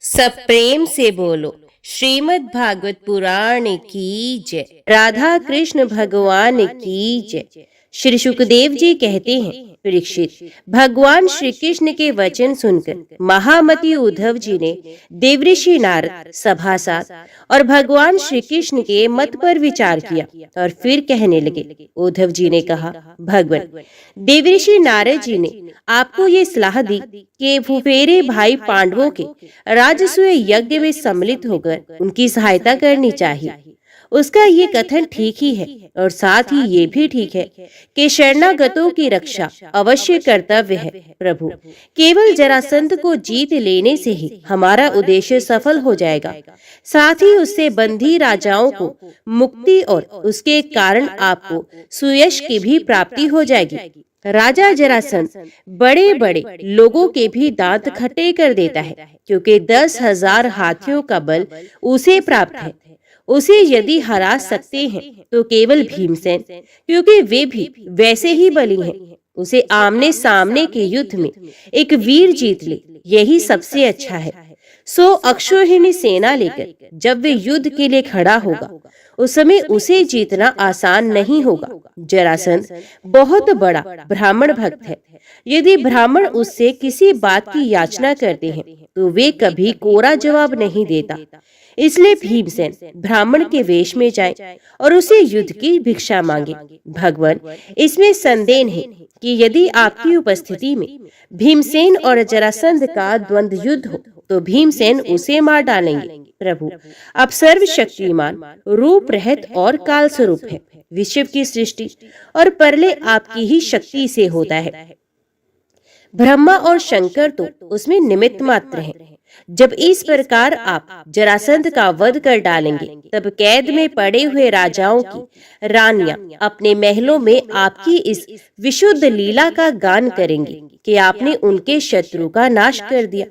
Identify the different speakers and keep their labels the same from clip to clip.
Speaker 1: सब प्रेम से बोलो श्रीमद् भागवत पुराण की जय। राधा कृष्ण भगवान की जय। श्री सुखदेव जी कहते हैं, परीक्षित, भगवान श्री कृष्ण के वचन सुनकर महामती उद्धव जी ने देवऋषि नारद, सभासद और भगवान श्री कृष्ण के मत पर विचार किया और फिर कहने लगे। उद्धव जी ने कहा, भगवान, देवऋषि नारद जी ने आपको ये सलाह दी कि फुफेरे भाई पांडवों के राजसूय यज्ञ में सम्मिलित होकर उनकी सहायता करनी चाहिए। उसका ये कथन ठीक ही है और साथ ही ये भी ठीक है कि शरणागतों की रक्षा अवश्य कर्तव्य है। प्रभु, केवल जरासंध को जीत लेने से ही हमारा उद्देश्य सफल हो जाएगा। साथ ही उससे बंधी राजाओं को मुक्ति और उसके कारण आपको सुयश की भी प्राप्ति हो जाएगी। राजा जरासंध बड़े बड़े लोगों के भी दांत खट्टे कर देता है, क्योंकि 10,000 हाथियों का बल उसे प्राप्त है। उसे यदि हरा सकते हैं तो केवल भीमसेन, क्योंकि वे भी वैसे ही बली हैं। उसे आमने सामने के युद्ध में एक वीर जीत ले, यही सबसे अच्छा है। 100 अक्षौहिणी सेना लेकर जब वे युद्ध के लिए खड़ा होगा, उस समय उसे जीतना आसान नहीं होगा। जरासंध बहुत बड़ा ब्राह्मण भक्त है। यदि ब्राह्मण उससे किसी बात की याचना करते हैं तो वे कभी कोरा जवाब नहीं देता। इसलिए भीमसेन ब्राह्मण के वेश में जाए और उसे युद्ध की भिक्षा मांगे। भगवान, इसमें संदेह है कि यदि आपकी उपस्थिति में भीमसेन और जरासंध का द्वंद्व युद्ध हो तो भीमसेन उसे मार डालेंगे। प्रभु, आप सर्वशक्तिमान, रूप रहित और काल स्वरूप है। विश्व की सृष्टि और परलय आपकी ही शक्ति से होता है। ब्रह्मा और शंकर तो उसमें निमित्त मात्र हैं। जब इस प्रकार आप जरासंध का वध कर डालेंगे, तब कैद में पड़े हुए राजाओं की रानियां अपने महलों में आपकी इस विशुद्ध लीला का गान करेंगी कि आपने उनके शत्रु का नाश कर दिया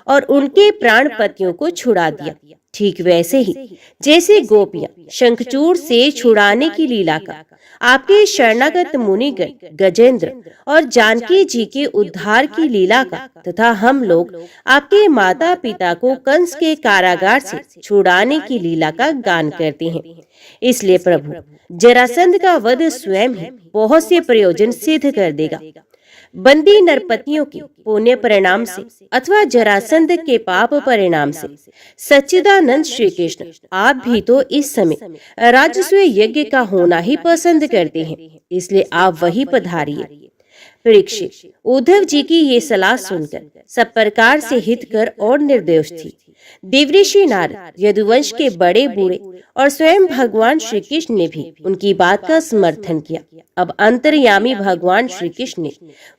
Speaker 1: और उनके प्राण पतियों को छुड़ा दिया। ठीक वैसे ही जैसे गोपियां शंखचूड़ से छुड़ाने की लीला का आपके शरणागत मुनिगण गजेंद्र और जानकी जी के उद्धार की लीला का तथा हम लोग आपके माता पिता को कंस के कारागार से छुड़ाने की लीला का गान करते हैं। इसलिए प्रभु, जरासंध का वध स्वयं ही बहुत से प्रयोजन सिद्ध कर देगा। बंदी नरपतियों के पुण्य परिणाम से अथवा जरासंध के पाप परिणाम से सच्चिदानंद श्री कृष्ण आप भी तो इस समय राजसूय यज्ञ का होना ही पसंद करते हैं। इसलिए आप वही पधारिए। परीक्षित, उद्धव जी की ये सलाह सुनकर सब प्रकार से हितकर और निर्दोष थी। देवऋषि नारद, यदुवंश के बड़े बूढ़े और स्वयं भगवान श्री कृष्ण ने भी उनकी बात का समर्थन किया। अब अंतर्यामी भगवान श्री कृष्ण ने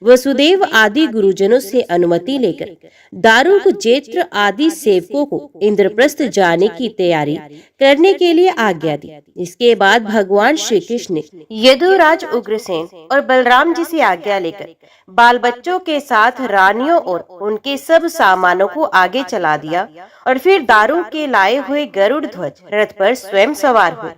Speaker 1: वसुदेव आदि गुरुजनों से अनुमति लेकर दारुक, जेत्र आदि सेवकों को इंद्रप्रस्थ जाने की तैयारी करने के लिए आज्ञा दी। इसके बाद भगवान श्री कृष्ण ने यदुराज उग्रसेन और बलराम जी से आज्ञा लेकर बाल बच्चों के साथ रानियों और उनके सब सामानों को आगे चला दिया और फिर दारू के लाए हुए गरुड़ ध्वज रथ पर स्वयं सवार हुए।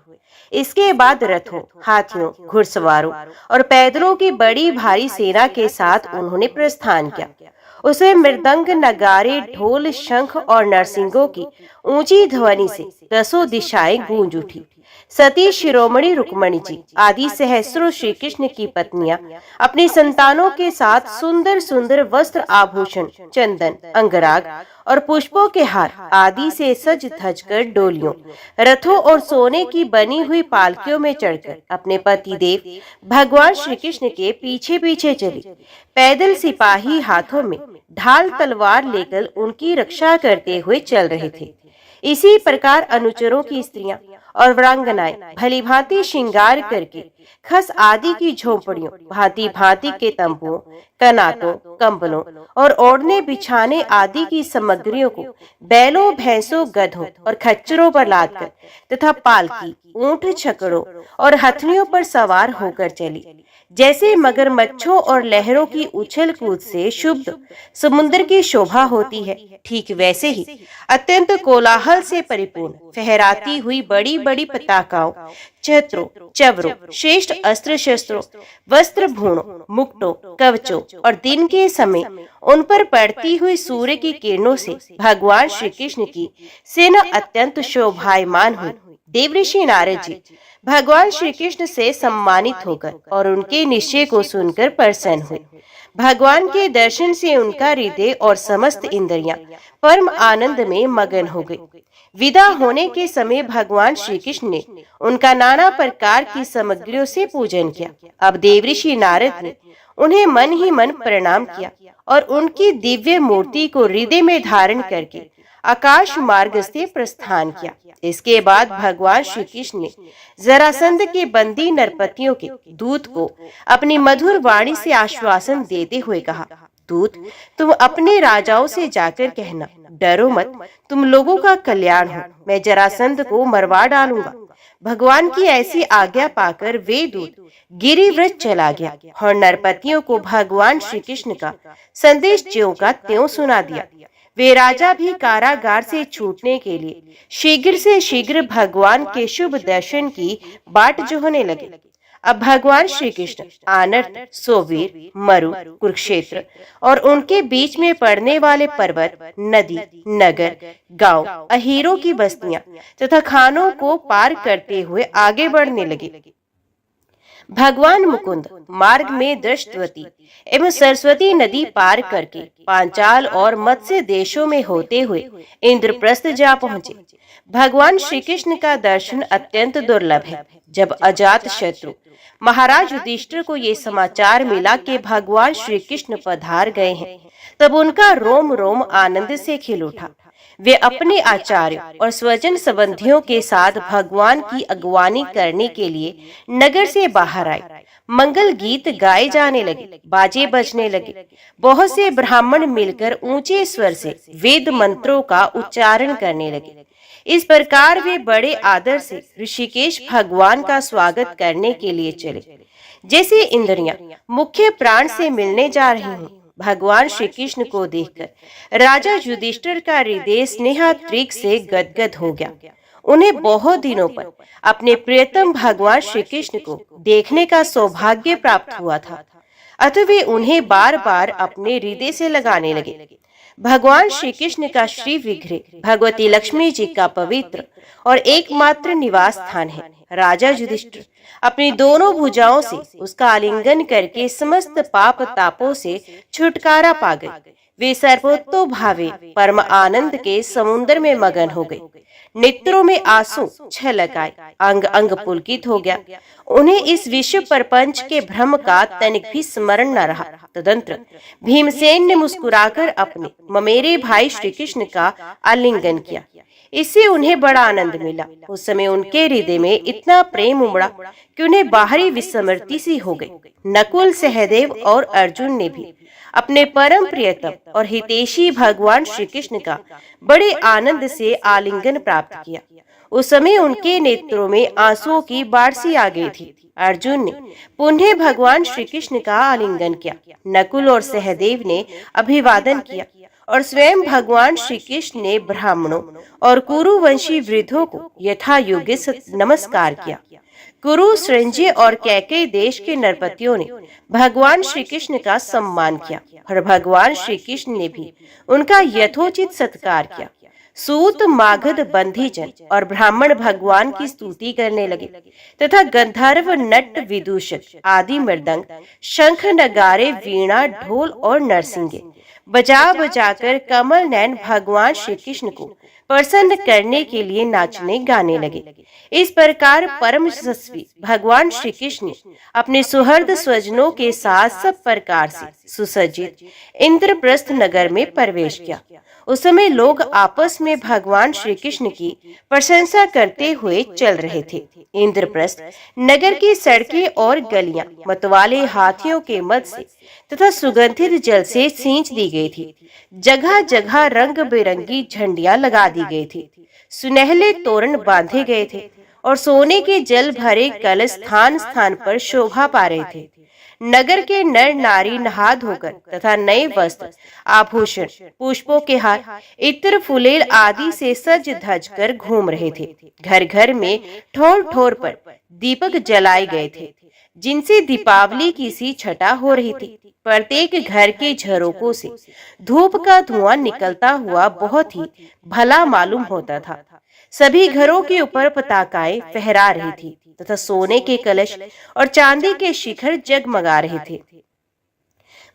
Speaker 1: इसके बाद रथों, हाथियों, घुड़सवारों और पैदलों की बड़ी भारी सेना के साथ उन्होंने प्रस्थान किया। उसे मृदंग, नगारे, ढोल, शंख और नरसिंगों की ऊंची ध्वनि से 10 दिशाएं गूंज उठी। सती शिरोमणि रुक्मणी जी आदि सहस्रों श्री कृष्ण की पत्नियां अपनी संतानों के साथ सुंदर सुंदर वस्त्र, आभूषण, चंदन, अंगराग और पुष्पों के हार आदि से सज धज कर डोलियों, रथों और सोने की बनी हुई पालकियों में चढ़कर अपने पति देव भगवान श्री कृष्ण के पीछे पीछे चली। पैदल सिपाही हाथों में ढाल तलवार लेकर उनकी रक्षा करते हुए चल रहे थे। इसी प्रकार अनुचरों की स्त्रियां और वीरांगनाएं भली भांति श्रृंगार करके खस आदि की झोपड़ियों, भांति भांति के तंबुओं, कनातों, कंबलों और ओढ़ने बिछाने आदि की सामग्रियों को बैलों, भैंसों, गधों और खच्चरों पर लादकर तथा पालकी, ऊंट, छकड़ों और हथनियों पर सवार होकर चली। जैसे मगरमच्छों और लहरों की उछल कूद से शुद्ध समुद्र की शोभा होती है, ठीक वैसे ही अत्यंत कोलाहल से परिपूर्ण फहराती हुई बड़ी बड़ी पताकाओं, छत्रों, चवरों, श्रेष्ठ अस्त्र शस्त्रों, वस्त्र भूणों, मुकुटों, कवचों और दिन के समय उन पर पड़ती हुई सूर्य की किरणों से भगवान श्री कृष्ण की सेना अत्यंत शोभायमान हुई। देवऋषि नारद जी भगवान श्री कृष्ण से सम्मानित होकर और उनके निश्चय को सुनकर प्रसन्न हुए। भगवान के दर्शन से उनका हृदय और समस्त इंद्रियां परम आनंद में मगन हो गई। विदा होने के समय भगवान श्री कृष्ण ने उनका नाना प्रकार की सामग्रियों से पूजन किया। अब देवऋषि नारद ने उन्हें मन ही मन प्रणाम किया और उनकी दिव्य मूर्ति को हृदय में धारण करके आकाश मार्ग से प्रस्थान किया। इसके बाद भगवान श्री कृष्ण ने जरासंध के बंदी नरपतियों के दूत को अपनी मधुर वाणी से आश्वासन देते हुए कहा, दूत, तुम अपने राजाओं से जाकर कहना, डरो मत, तुम लोगों का कल्याण हो, मैं जरासंध को मरवा डालूंगा। भगवान की ऐसी आज्ञा पाकर वे दूत गिरिव्रत चला गया और नरपतियों को भगवान श्री कृष्ण का संदेश ज्यों का त्यों सुना दिया। वे राजा भी कारागार से छूटने के लिए शीघ्र से शीघ्र भगवान के शुभ दर्शन की बाट जोहने लगे। अब भगवान श्री कृष्ण आनर्त, सोवीर, मरु, कुरुक्षेत्र और उनके बीच में पड़ने वाले पर्वत, नदी, नगर, गांव, अहीरों की बस्तियां तथा खानों को पार करते हुए आगे बढ़ने लगे। भगवान मुकुंद मार्ग में दृष्टवती एवं सरस्वती नदी पार करके पांचाल और मत्स्य देशों में होते हुए इंद्रप्रस्थ जा पहुंचे। भगवान श्री कृष्ण का दर्शन अत्यंत दुर्लभ है। जब अजात शत्रु महाराज युधिष्ठिर को ये समाचार मिला कि भगवान श्री कृष्ण पधार गए हैं, तब उनका रोम रोम आनंद से खिल उठा। वे अपने आचार्य और स्वजन संबंधियों के साथ भगवान की अगवानी करने के लिए नगर से बाहर आए। मंगल गीत गाए जाने लगे, बाजे बजने लगे। बहुत से ब्राह्मण मिलकर ऊंचे स्वर से वेद मंत्रों का उच्चारण करने लगे। इस प्रकार वे बड़े आदर से ऋषिकेश भगवान का स्वागत करने के लिए चले, जैसे इंद्रियां मुख्य प्राण से मिलने जा रही हों। भगवान श्री कृष्ण को देखकर राजा युधिष्ठिर का हृदय स्नेहात्रिक से गदगद हो गया। उन्हें बहुत दिनों पर अपने प्रियतम भगवान श्री कृष्ण को देखने का सौभाग्य प्राप्त हुआ था, अतः वे उन्हें बार बार अपने हृदय से लगाने लगे। भगवान श्री कृष्ण का श्री विग्रह भगवती लक्ष्मी जी का पवित्र और एकमात्र निवास स्थान है। राजा युधिष्ठिर अपनी दोनों भुजाओं से उसका आलिंगन करके समस्त पाप तापों से छुटकारा पा गए। वे सर्वोत्तो भावे परम आनंद के समुद्र में मगन हो गए। नेत्रों में आंसू छलक आए, अंग अंग पुलकित हो गया। उन्हें इस विश्व प्रपंच के भ्रम का तनिक भी स्मरण न रहा। तदंतर भीमसेन ने मुस्कुराकर अपने ममेरे भाई श्री कृष्ण का आलिंगन किया। इससे उन्हें बड़ा आनंद मिला। उस समय उनके हृदय में इतना प्रेम उमड़ा कि उन्हें बाहरी विस्मृति सी हो गई। नकुल, सहदेव और अर्जुन ने भी अपने परम प्रियतम और हितैषी भगवान श्री कृष्ण का बड़े आनंद से आलिंगन प्राप्त किया। उस समय उनके नेत्रों में आंसुओं की बाढ़ आ गई थी। अर्जुन ने पुनः भगवान श्री कृष्ण का आलिंगन किया। नकुल और सहदेव ने अभिवादन किया और स्वयं भगवान श्री कृष्ण ने ब्राह्मणों और कुरुवंशी वृद्धों को यथा योग्य नमस्कार किया। कुरु, श्रंजी और कैकेयी देश के नरपतियों ने भगवान श्री कृष्ण का सम्मान किया और भगवान श्री कृष्ण ने भी उनका यथोचित सत्कार किया। सूत, मागध, बंधीजन और ब्राह्मण भगवान की स्तुति करने लगे तथा गंधर्व, नट, विदूषक आदि मृदंग, शंख, नगारे, वीणा, ढोल और नरसिंगे बजा बजाकर कमल नयन भगवान श्री कृष्ण को प्रसन्न करने के लिए नाचने गाने लगे। इस प्रकार परम यशस्वी भगवान श्री कृष्ण ने अपने सुहृद स्वजनों के साथ सब प्रकार से सुसज्जित इंद्रप्रस्थ नगर में प्रवेश किया। उस समय लोग आपस में भगवान श्री कृष्ण की प्रशंसा करते हुए चल रहे थे। इंद्रप्रस्थ नगर की सड़कें और गलियां मतवाले हाथियों के मद से तथा सुगंधित जल से सींच दी गई थी। जगह जगह रंग बिरंगी झंडियां लगा दी गई थी। सुनहले तोरण बांधे गए थे और सोने के जल भरे कलश स्थान स्थान पर शोभा पा रहे थे। नगर के नर नारी नहा धोकर तथा नए वस्त्र, आभूषण, पुष्पों के हार, इत्र, फुलेल आदि से सज धज कर घूम रहे थे। घर घर में ठोर ठोर पर दीपक जलाए गए थे, जिनसे दीपावली की सी छटा हो रही थी। प्रत्येक घर के झरोकों से धूप का धुआं निकलता हुआ बहुत ही भला मालूम होता था। सभी घरों के ऊपर पताकाएं फहरा रही थी तथा सोने के कलश और चांदी के शिखर जगमगा रहे थे।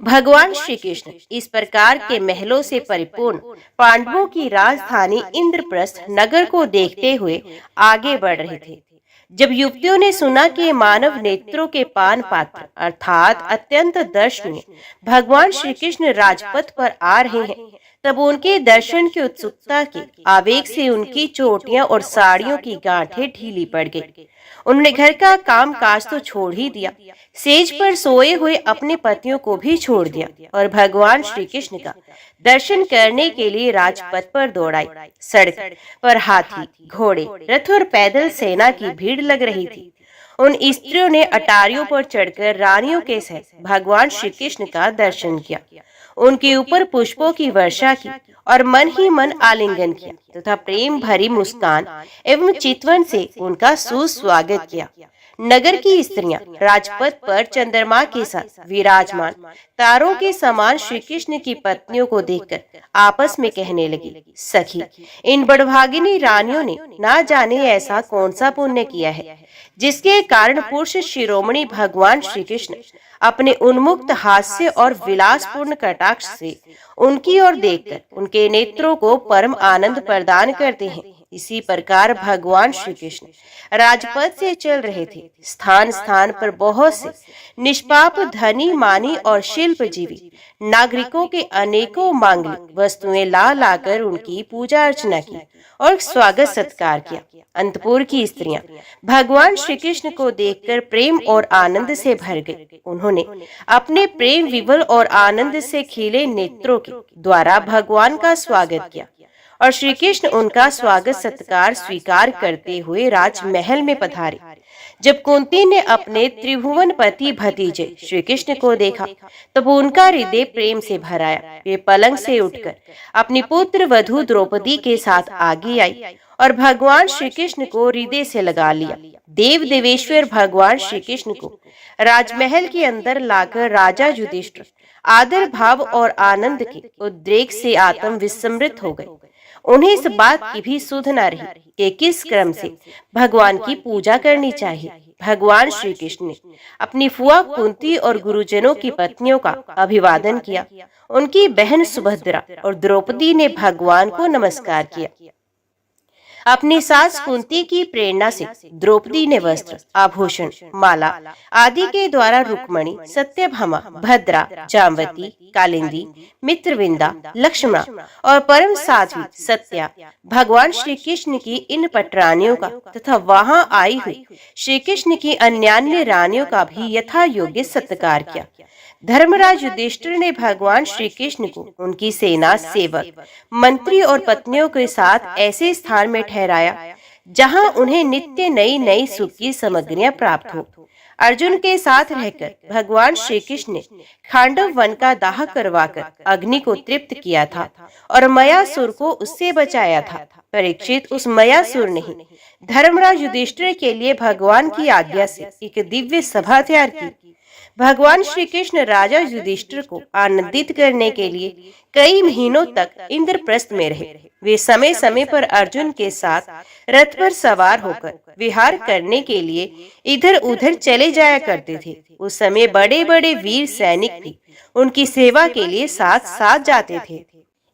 Speaker 1: भगवान श्री कृष्ण इस प्रकार के महलों से परिपूर्ण पांडवों की राजधानी इंद्रप्रस्थ नगर को देखते हुए आगे बढ़ रहे थे। जब युवतियों ने सुना कि मानव नेत्रों के पान पात्र अर्थात अत्यंत दर्शनीय भगवान श्री कृष्ण राजपथ पर आ रहे हैं, तब उनके दर्शन की उत्सुकता के आवेग से उनकी चोटियां और साड़ियों की गांठें ढीली पड़ गई। उन्होंने घर का काम काज तो छोड़ ही दिया, सेज पर सोए हुए अपने पतियों को भी छोड़ दिया और भगवान श्री कृष्ण का दर्शन करने के लिए राजपथ पर दौड़ाई। सड़क पर हाथी, घोड़े, रथ और पैदल सेना की भीड़ लग रही थी। उन स्त्रियों ने अटारियों पर चढ़कर रानियों के सहित भगवान श्री कृष्ण का दर्शन किया, उनके ऊपर पुष्पों की वर्षा की और मन ही मन आलिंगन किया तथा प्रेम भरी मुस्कान एवं चितवन से उनका सुस्वागत किया। नगर की स्त्रियां राजपथ पर चंद्रमा के साथ विराजमान तारों के समान श्री कृष्ण की पत्नियों को देखकर आपस में कहने लगी, सखी, इन बड़भागिनी रानियों ने ना जाने ऐसा कौन सा पुण्य किया है, जिसके कारण पुरुष शिरोमणि भगवान श्री कृष्ण अपने उन्मुक्त हास्य और विलासपूर्ण कटाक्ष से उनकी ओर देखकर उनके नेत्रों को परम आनंद प्रदान करते हैं। इसी प्रकार भगवान श्री कृष्ण राजपथ से चल रहे थे। स्थान स्थान पर बहुत से निष्पाप धनी, मानी और शिल्पजीवी नागरिकों के अनेकों मांगलिक वस्तुएं ला लाकर उनकी पूजा अर्चना की और स्वागत सत्कार किया। अंतपुर की स्त्रियां भगवान श्री कृष्ण को देखकर प्रेम और आनंद से भर गई। उन्होंने अपने प्रेम विवल और आनंद से खिले नेत्रों के द्वारा भगवान का स्वागत किया और श्री कृष्ण उनका स्वागत सत्कार स्वीकार करते हुए राजमहल में पधारे। जब कुंती ने अपने त्रिभुवन पति भतीजे श्री कृष्ण को देखा, तब उनका हृदय प्रेम से भर आया। वे पलंग से उठकर अपनी पुत्र वधू द्रौपदी के साथ आगे आई और भगवान श्री कृष्ण को हृदय से लगा लिया। देव देवेश्वर भगवान श्री कृष्ण को राजमहल के अंदर लाकर राजा युधिष्ठिर आदर भाव और आनंद के उद्रेक से आत्म विस्मृत हो गए। उन्हें इस बात की भी सुध न रही कि किस क्रम से भगवान की पूजा करनी चाहिए। भगवान श्री कृष्ण ने अपनी फुआ कुंती और गुरुजनों की पत्नियों का अभिवादन किया। उनकी बहन सुभद्रा और द्रौपदी ने भगवान को नमस्कार किया। अपनी सास कुंती की प्रेरणा से द्रौपदी ने वस्त्र, आभूषण, माला आदि के द्वारा रुक्मणी, सत्यभामा, भद्रा, जामवती, कालिंदी, मित्रविंदा, लक्ष्मणा और परम साध्वी सत्या भगवान श्री कृष्ण की इन पटरानियों का तथा वहां आई हुई श्री कृष्ण की अन्यान्य रानियों का भी यथा योग्य सत्कार किया। धर्मराज युधिष्ठिर ने भगवान श्री कृष्ण को उनकी सेना, सेवक, मंत्री और पत्नियों के साथ ऐसे स्थान में ठहराया जहां उन्हें नित्य नई नई सुख की सामग्रियां प्राप्त हो। अर्जुन के साथ रहकर भगवान श्री कृष्ण ने खांडव वन का दाह करवाकर अग्नि को तृप्त किया था और मयासुर को उससे बचाया था। परीक्षित उस मयासुर ने ही धर्मराज युधिष्ठिर के लिए भगवान की आज्ञा से एक दिव्य सभा तैयार की। भगवान श्री कृष्ण राजा युधिष्ठिर को आनंदित करने के लिए कई महीनों तक इंद्रप्रस्थ में रहे। वे समय समय पर अर्जुन के साथ रथ पर सवार होकर विहार करने के लिए इधर उधर चले जाया करते थे। उस समय बड़े बड़े वीर सैनिक भी उनकी सेवा के लिए साथ साथ जाते थे।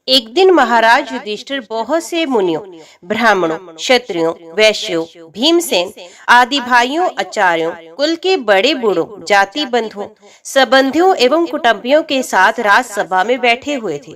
Speaker 1: एक दिन महाराज युधिष्ठिर बहुत से मुनियों, ब्राह्मणों, क्षत्रियों, वैश्यों, भीमसेन आदि भाइयों, आचार्यों, कुल के बड़े बूढ़ों, जाति बंधुओं, संबंधियों एवं कुटुंबियों के साथ राजसभा में बैठे हुए थे।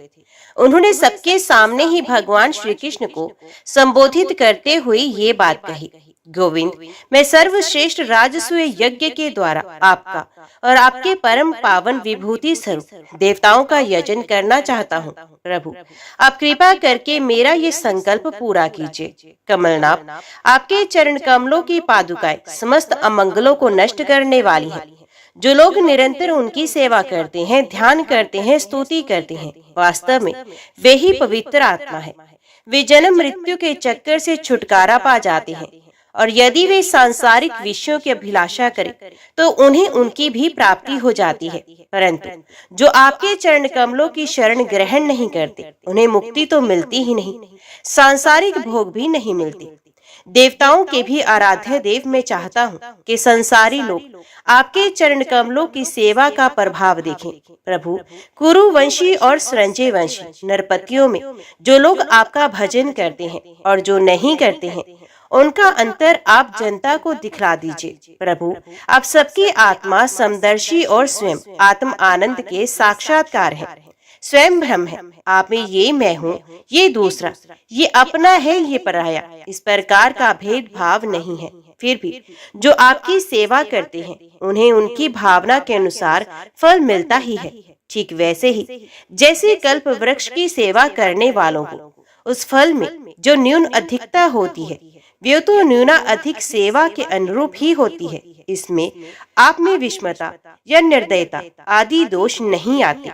Speaker 1: उन्होंने सबके सामने ही भगवान श्री कृष्ण को संबोधित करते हुए ये बात कही, गोविंद, मैं सर्वश्रेष्ठ राजसूय यज्ञ के द्वारा आपका और आपके परम पावन विभूति स्वरूप देवताओं का यजन करना चाहता हूँ। प्रभु, आप कृपा करके मेरा ये संकल्प पूरा कीजिए। कमलनाभ, आपके चरण कमलों की पादुकाएं समस्त अमंगलों को नष्ट करने वाली हैं। जो लोग निरंतर उनकी सेवा करते हैं, ध्यान करते हैं, स्तुति करते हैं, वास्तव में वे ही पवित्र आत्मा है। वे जन्म मृत्यु के चक्कर से छुटकारा पा जाते हैं, और यदि वे सांसारिक विषयों की अभिलाषा करें तो उन्हें उनकी भी प्राप्ति हो जाती है। परंतु जो आपके चरण कमलों की शरण ग्रहण नहीं करते, उन्हें मुक्ति तो मिलती ही नहीं, सांसारिक भोग भी नहीं मिलते। देवताओं के भी आराध्य देव मैं चाहता हूँ कि संसारी लोग आपके चरण कमलों की सेवा का प्रभाव देखें। प्रभु, कुरुवंशी और संजय वंशी नरपतियों में जो लोग आपका भजन करते हैं और जो नहीं करते हैं, उनका अंतर आप जनता को दिखला दीजिए। प्रभु, आप सबकी आत्मा समदर्शी और स्वयं आत्म आनंद के साक्षात्कार है। स्वयं ब्रह्म है। आप में ये मैं हूँ, ये दूसरा, ये अपना है, ये पराया, इस प्रकार का भेदभाव नहीं है। फिर भी जो आपकी सेवा करते हैं, उन्हें उनकी भावना के अनुसार फल मिलता ही है। ठीक वैसे ही जैसे कल्प वृक्ष की सेवा करने वालों को उस फल में जो न्यून अधिकता होती है, वे तो न्यूना अधिक सेवा के अनुरूप ही होती है। इसमें आप में विषमता या निर्दयता आदि दोष नहीं आते।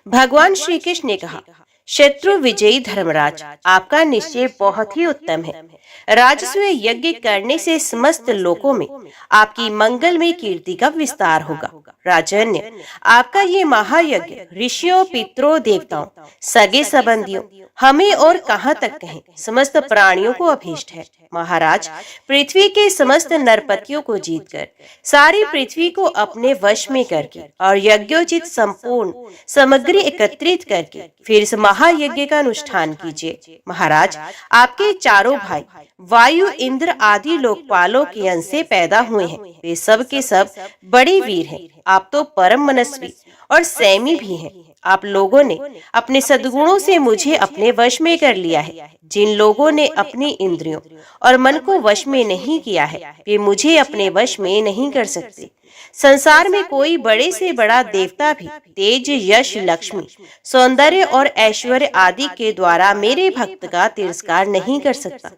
Speaker 1: भगवान श्री कृष्ण ने कहा, शत्रु विजयी धर्मराज, आपका निश्चय बहुत ही उत्तम है। राजस्व यज्ञ करने से समस्त लोकों में आपकी मंगलमय कीर्ति का विस्तार होगा। राजन्य, आपका ये महायज्ञ ऋषियों, पितरों, देवताओं, सगे संबंधियों, हमें और कहां तक कहें, समस्त प्राणियों को अभीष्ट है। महाराज, पृथ्वी के समस्त नरपतियों को जीतकर, सारी पृथ्वी को अपने वश में करके और यज्ञोचित संपूर्ण सामग्री एकत्रित करके फिर इस महायज्ञ का अनुष्ठान कीजिए। महाराज, आपके चारों भाई वायु, इंद्र आदि लोकपालों के अंश से पैदा हुए हैं। वे सब के सब बड़े वीर हैं। आप तो परम मनस्वी और संयमी भी हैं। आप लोगों ने अपने सद्गुणों से मुझे अपने वश में कर लिया है। जिन लोगों ने अपनी इंद्रियों और मन को वश में नहीं किया है, वे मुझे अपने वश में नहीं कर सकते। संसार में कोई बड़े से बड़ा देवता भी तेज, यश, लक्ष्मी, सौंदर्य और ऐश्वर्य आदि के द्वारा मेरे भक्त का तिरस्कार नहीं कर सकता।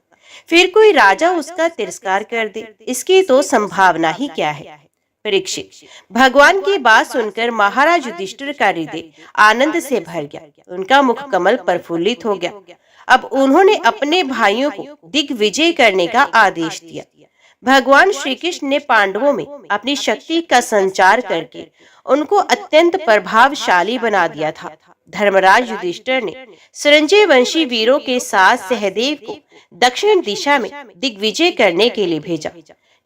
Speaker 1: फिर कोई राजा उसका तिरस्कार कर दे, इसकी तो संभावना ही क्या है। परीक्षित, भगवान की बात सुनकर महाराज युधिष्ठिर का हृदय आनंद से भर गया। उनका मुख कमल प्रफुल्लित हो गया। अब उन्होंने अपने भाइयों को दिग्विजय करने का आदेश दिया। भगवान श्री कृष्ण ने पांडवों में अपनी शक्ति का संचार करके उनको अत्यंत प्रभावशाली बना दिया था। धर्मराज युधिष्ठिर ने संजय वंशी वीरों के साथ सहदेव को दक्षिण दिशा में दिग्विजय करने के लिए भेजा।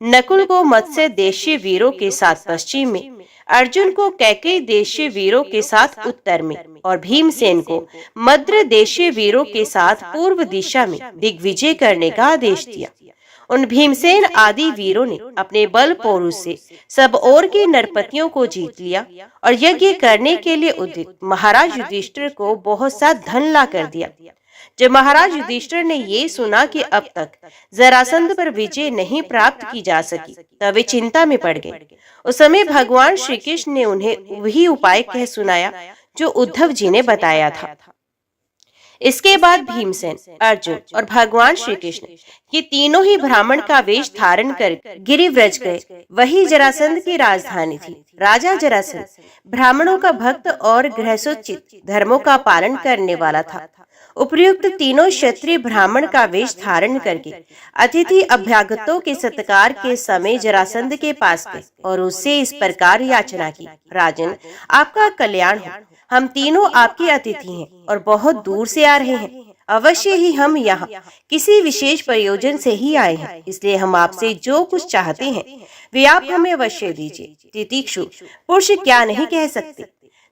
Speaker 1: नकुल को मत्स्य देशीय वीरों के साथ पश्चिम में, अर्जुन को कैकेयी देशीय वीरों के साथ उत्तर में और भीमसेन को मद्र देशीय वीरों के साथ पूर्व दिशा में दिग्विजय करने का आदेश दिया। उन भीमसेन आदि वीरों ने अपने बल पौरुष से सब ओर के नरपतियों को जीत लिया और यज्ञ करने के लिए उद्यत महाराज युधिष्ठिर को बहुत सा धन ला कर दिया। जब महाराज युधिष्ठिर ने ये सुना कि अब तक जरासंध पर विजय नहीं प्राप्त की जा सकी, तब वे चिंता में पड़ गए। उस समय भगवान श्री कृष्ण ने उन्हें वही उपाय कह सुनाया जो उद्धव जी ने बताया था। इसके बाद भीमसेन, अर्जुन और भगवान श्री कृष्ण ये तीनों ही ब्राह्मण का वेश धारण कर गिरिव्रज गए। वही जरासंध की राजधानी थी। राजा जरासंध ब्राह्मणों का भक्त और गृहसोचित धर्मों का पालन करने वाला था। उपर्युक्त तीनों क्षत्रिय ब्राह्मण का वेश धारण करके अतिथि अभ्यागतों के सत्कार के समय जरासंध के पास गए और उससे इस प्रकार याचना की, राजन, आपका कल्याण हो। हम तीनों आपके अतिथि हैं और बहुत दूर से आ रहे हैं। अवश्य ही हम यहाँ किसी विशेष प्रयोजन से ही आए हैं, इसलिए हम आपसे जो कुछ चाहते हैं वे आप हमें अवश्य दीजिए। तितिक्षु पुरुष क्या नहीं कह सकते,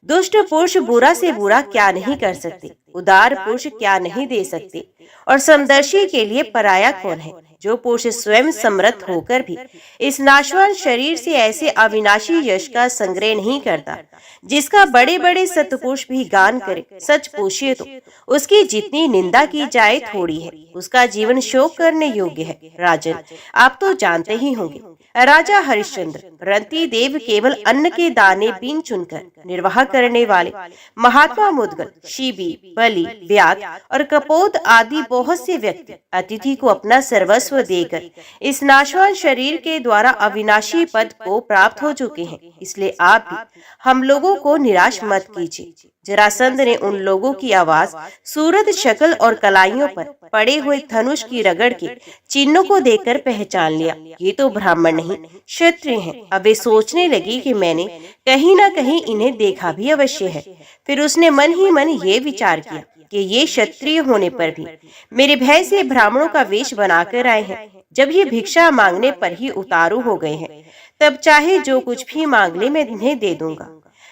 Speaker 1: दुष्ट पुरुष बुरा से बुरा क्या नहीं कर सकते, उदार पुरुष क्या नहीं दे सकते, और समदर्शी के लिए पराया कौन है। जो पुरुष स्वयं समर्थ होकर भी इस नाशवान शरीर से ऐसे अविनाशी यश का संग्रह नहीं करता जिसका बड़े बड़े सत्पुरुष भी गान करे, सच पूछिए तो उसकी जितनी निंदा की जाए थोड़ी है। उसका जीवन शोक करने योग्य है। राजन, आप तो जानते ही होंगे, राजा हरिश्चंद्र रंती देव केवल अन्न के दाने बीन चुनकर निर्वाह करने वाले, महात्मा मुद्गल, शिबी, बलि, व्याध और कपोत आदि बहुत से व्यक्ति अतिथि को अपना सर्वस्व देकर इस नाशवान शरीर के द्वारा अविनाशी पद को प्राप्त हो चुके हैं। इसलिए आप भी हम लोगों को निराश मत कीजिए। जरासंध ने उन लोगों की आवाज, सूरत, शक्ल और कलाइयों पर पड़े हुए धनुष की रगड़ के चिन्हों को देखकर पहचान लिया, ये तो ब्राह्मण नहीं क्षत्रिय हैं। अब वे सोचने लगी कि मैंने कहीं ना कहीं इन्हें देखा भी अवश्य है। फिर उसने मन ही मन ये विचार किया कि ये क्षत्रिय होने पर भी मेरे भय से ब्राह्मणों का वेश बनाकर आए हैं। जब ये भिक्षा मांगने पर ही उतारू हो गए हैं, तब चाहे जो कुछ भी मांग ले मैं इन्हें दे दूंगा।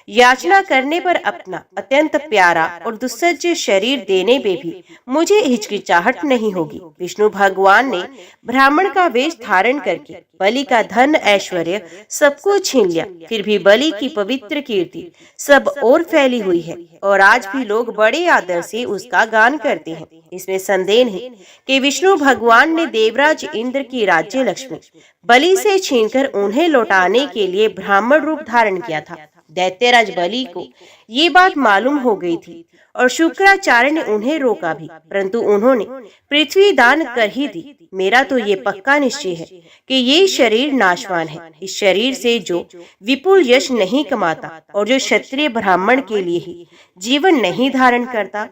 Speaker 1: याचना करने पर अपना अत्यंत प्यारा और दुस्सज्ज शरीर देने में भी मुझे हिचकिचाहट नहीं होगी। विष्णु भगवान ने ब्राह्मण का वेश धारण करके बलि का धन ऐश्वर्य सब कुछ छीन लिया। फिर भी बलि की पवित्र कीर्ति सब और फैली हुई है और आज भी लोग बड़े आदर से उसका गान करते हैं। इसमें संदेह नहीं कि विष्णु भगवान ने देवराज इंद्र की राज्य लक्ष्मी बलि से छीनकर उन्हें लौटाने के लिए ब्राह्मण रूप धारण किया था। दैत्यराज बलि को ये बात मालूम हो गई थी और शुक्राचार्य ने उन्हें रोका भी, परंतु उन्होंने पृथ्वी दान कर ही दी। मेरा तो ये पक्का निश्चय है कि ये शरीर नाशवान है। इस शरीर से जो विपुल यश नहीं कमाता और जो क्षत्रिय ब्राह्मण के लिए ही जीवन नहीं धारण करता,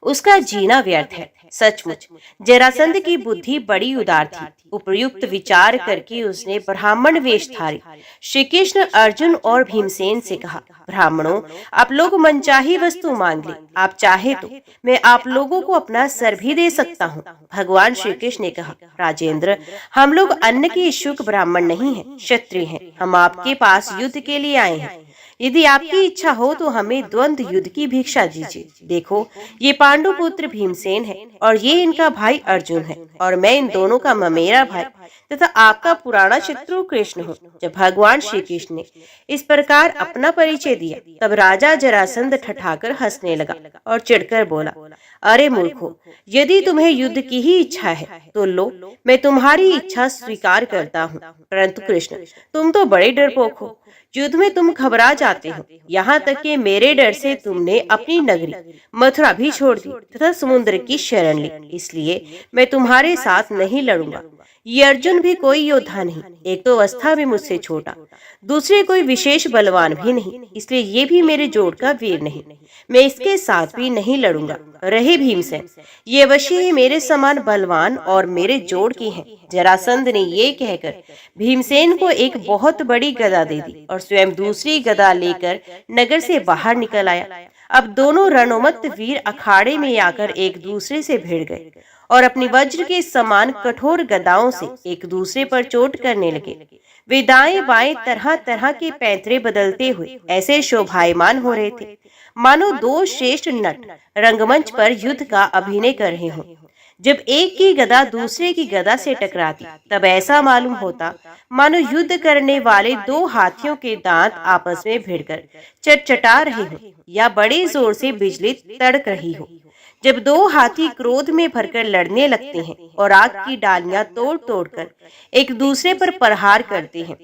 Speaker 1: उसका जीना व्यर्थ है। सचमुच जरासंध की बुद्धि बड़ी उदार थी। उपयुक्त विचार करके उसने ब्राह्मण वेश धारी। श्री कृष्ण अर्जुन और भीमसेन से कहा, ब्राह्मणों, आप लोग मनचाही वस्तु मांग ले। आप चाहे तो मैं आप लोगों को अपना सर भी दे सकता हूँ। भगवान श्री कृष्ण ने कहा, राजेंद्र, हम लोग अन्न के इच्छुक ब्राह्मण नहीं हैं, क्षत्रिय हैं। हम आपके पास युद्ध के लिए आए हैं। यदि आपकी इच्छा हो तो हमें द्वंद्व युद्ध की भिक्षा दीजिए। देखो, ये पांडु पुत्र भीमसेन है और ये इनका भाई अर्जुन है और मैं इन दोनों का ममेरा भाई तथा आपका पुराना शत्रु कृष्ण हूँ। जब भगवान श्री कृष्ण ने इस प्रकार अपना परिचय दिया, तब राजा जरासंध ठठाकर हंसने लगा और चिढ़कर बोला, अरे मूर्खो, यदि तुम्हें युद्ध की ही इच्छा है तो लो, मैं तुम्हारी इच्छा स्वीकार करता हूँ। परंतु कृष्ण, तुम तो बड़े डरपोक हो। युद्ध में तुम घबरा जाते हो, यहाँ तक कि मेरे डर से तुमने अपनी नगरी मथुरा भी छोड़ दी तथा समुद्र की शरण ली। इसलिए मैं तुम्हारे साथ नहीं लड़ूंगा। ये अर्जुन भी कोई योद्धा नहीं, एक तो अवस्था में मुझसे छोटा, दूसरे कोई विशेष बलवान भी नहीं, इसलिए ये भी मेरे जोड़ का वीर नहीं। मैं इसके साथ भी नहीं लड़ूंगा। रहे भीमसेन, ये अवश्य ही मेरे समान बलवान और मेरे जोड़ की हैं। जरासंध ने ये कहकर भीमसेन को एक बहुत बड़ी गदा दे दी और स्वयं दूसरी गदा लेकर नगर से बाहर निकल आया। अब दोनों रणोन्मत्त वीर अखाड़े में आकर एक दूसरे से भिड़ गए और अपनी वज्र के समान कठोर गदाओं से एक दूसरे पर चोट करने लगे। वे दाएं बाएं तरह तरह के पैंतरे बदलते हुए ऐसे शोभायमान हो रहे थे मानो दो श्रेष्ठ नट रंगमंच पर युद्ध का अभिनय कर रहे हों। जब एक की गदा दूसरे की गदा से टकराती, तब ऐसा मालूम होता मानो युद्ध करने वाले दो हाथियों के दांत आपस में भिड़कर चटचटा रहे हों या बड़े जोर से बिजली तड़क रही हो। जब दो हाथी क्रोध में भरकर लड़ने लगते हैं और आग की डालियां तोड़ तोड़कर एक दूसरे पर प्रहार करते हैं,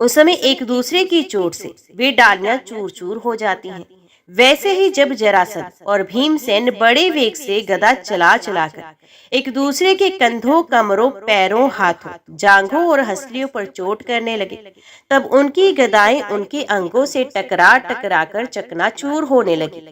Speaker 1: उस समय एक दूसरे की चोट से वे डालियां चूर चूर हो जाती हैं। वैसे ही जब जरासंध और भीमसेन बड़े वेग से गदा चला चलाकर एक दूसरे के कंधों, कमरों, पैरों, हाथों, जांघों और हंसलियों पर चोट करने लगे, तब उनकी गदाएं उनके अंगों से टकरा टकरा कर चकनाचूर होने लगी।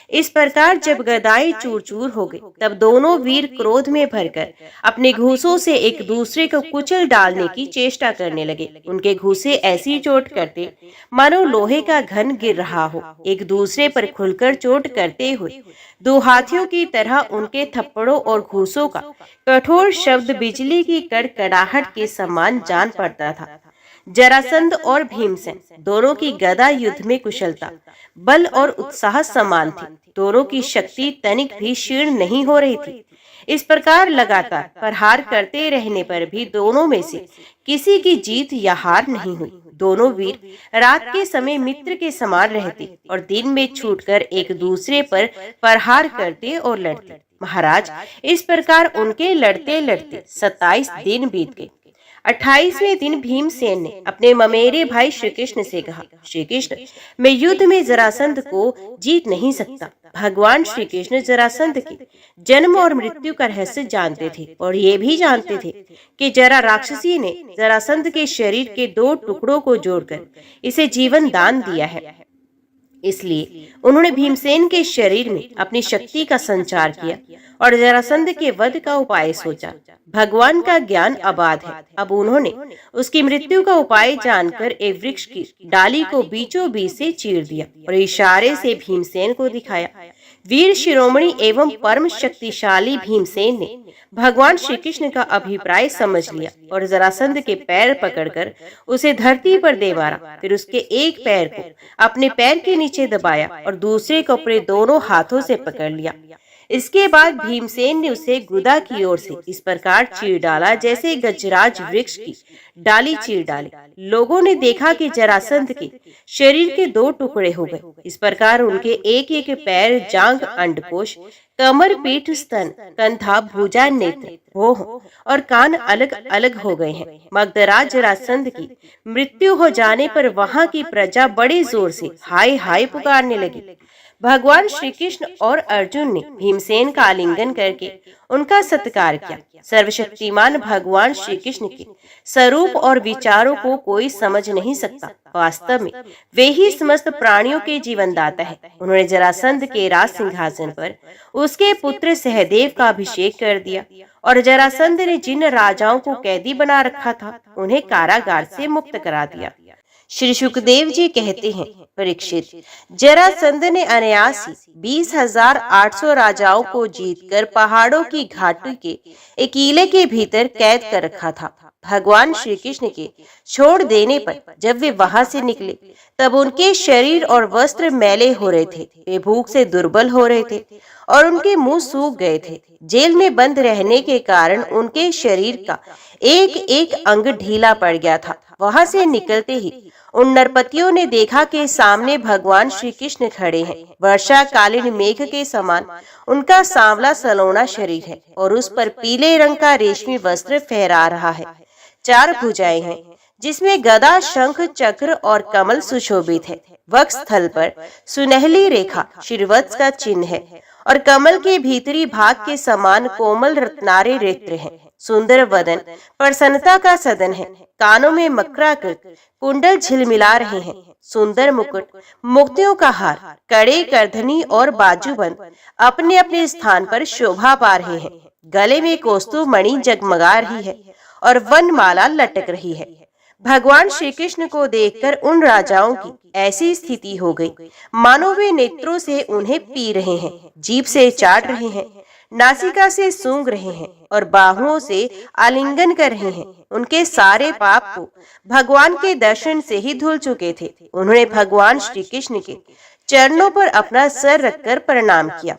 Speaker 1: इस प्रकार जब गदाएं चूर चूर हो गई, तब दोनों वीर क्रोध में भरकर अपने घूंसों से एक दूसरे को कुचल डालने की चेष्टा करने लगे। उनके घूंसे ऐसी चोट करते मानो लोहे का घन गिर रहा हो। एक दूसरे पर खुलकर चोट करते हुए दो हाथियों की तरह उनके थप्पड़ों और घूंसों का कठोर शब्द बिजली की कड़कड़ाहट के समान जान पड़ता था। जरासंध और भीमसेन दोनों की गदा युद्ध में कुशलता, बल और उत्साह समान थी। दोनों की शक्ति तनिक भी क्षीण नहीं हो रही थी। इस प्रकार लगातार प्रहार करते रहने पर भी दोनों में से किसी की जीत या हार नहीं हुई। दोनों वीर रात के समय मित्र के समान रहते और दिन में छूटकर एक दूसरे पर प्रहार करते और लड़ते। महाराज, इस प्रकार उनके लड़ते लड़ते 27 दिन बीत गए। 28वें दिन भीमसेन ने अपने ममेरे भाई श्री कृष्ण से कहा, श्री कृष्ण, मैं युद्ध में जरासंध को जीत नहीं सकता। भगवान श्री कृष्ण जरासंध के जन्म और मृत्यु का रहस्य जानते थे और ये भी जानते थे कि जरा राक्षसी ने जरासंध के शरीर के 2 टुकड़ों को जोड़कर इसे जीवन दान दिया है। इसलिए उन्होंने भीमसेन के शरीर में अपनी शक्ति का संचार किया और जरासंध के वध का उपाय सोचा। भगवान का ज्ञान अबाध है। अब उन्होंने उसकी मृत्यु का उपाय जानकर एक वृक्ष की डाली को बीचों बीच से चीर दिया और इशारे से भीमसेन को दिखाया। वीर शिरोमणि एवं परम शक्तिशाली भीमसेन ने भगवान श्री कृष्ण का अभिप्राय समझ लिया और जरासंध के पैर पकड़कर उसे धरती पर दे मारा। फिर उसके एक पैर को अपने पैर के नीचे दबाया और दूसरे को अपने दोनों हाथों से पकड़ लिया। इसके बाद भीमसेन ने उसे गुदा की ओर से इस प्रकार चीर डाला जैसे गजराज वृक्ष की डाली चीर डाली। लोगों ने देखा कि जरासंध के शरीर के 2 टुकड़े हो गए। इस प्रकार उनके एक एक पैर, जांघ, अंडकोश, कमर, पीठ, स्तन, कंधा, भुजा, नेत्र, भौह और कान अलग अलग हो गए हैं। मगधराज जरासंध की मृत्यु हो जाने पर वहां की प्रजा बड़े जोर से हाय हाय पुकारने लगी। भगवान श्री कृष्ण और अर्जुन ने भीमसेन का आलिंगन करके उनका सत्कार किया। सर्वशक्तिमान भगवान श्री कृष्ण के स्वरूप और विचारों को कोई समझ नहीं सकता। वास्तव में वे ही समस्त प्राणियों के जीवनदाता है। उन्होंने जरासंध के राज सिंहासन पर उसके पुत्र सहदेव का अभिषेक कर दिया और जरासंध ने जिन राजाओं को कैदी बना रखा था उन्हें कारागार से मुक्त करा दिया। श्री सुखदेव जी कहते हैं, परीक्षित, जरासंध ने अनायास ही 20,800 राजाओं को जीतकर पहाड़ों की घाटी के एक किले के भीतर कैद कर रखा था। भगवान श्री कृष्ण के छोड़ देने पर जब वे वहां से निकले तब उनके शरीर और वस्त्र मैले हो रहे थे। वे भूख से दुर्बल हो रहे थे और उनके मुंह सूख गए थे। जेल में बंद रहने के कारण उनके शरीर का एक एक अंग ढीला पड़ गया था। वहां से निकलते ही उन नरपतियों ने देखा कि सामने भगवान श्री कृष्ण खड़े हैं। वर्षाकालीन मेघ के समान उनका सांवला सलोना शरीर है और उस पर पीले रंग का रेशमी वस्त्र फहरा रहा है। 4 भुजाएं हैं जिसमें गदा, शंख, चक्र और कमल सुशोभित है। वक्ष स्थल पर सुनहली रेखा श्रीवत्स का चिन्ह है और कमल के भीतरी भाग के समान कोमल रत्नारे नेत्र हैं। सुंदर वदन प्रसन्नता का सदन है। कानों में मकराकृत कुंडल झिलमिला रहे हैं। सुंदर मुकुट, मोतियों का हार, कड़े, करधनी और बाजूबंद अपने अपने स्थान पर शोभा पा रहे हैं। गले में कौस्तुभ मणि जगमगा रही है और वनमाला लटक रही है। भगवान श्री कृष्ण को देखकर उन राजाओं की ऐसी स्थिति हो गई मानो वे नेत्रों से उन्हें पी रहे हैं, जीभ से चाट रहे हैं, नासिका से सूंघ रहे हैं और बाहुओं से आलिंगन कर रहे हैं। उनके सारे पाप को भगवान के दर्शन से ही धुल चुके थे। उन्होंने भगवान श्री कृष्ण के चरणों पर अपना सर रखकर प्रणाम किया।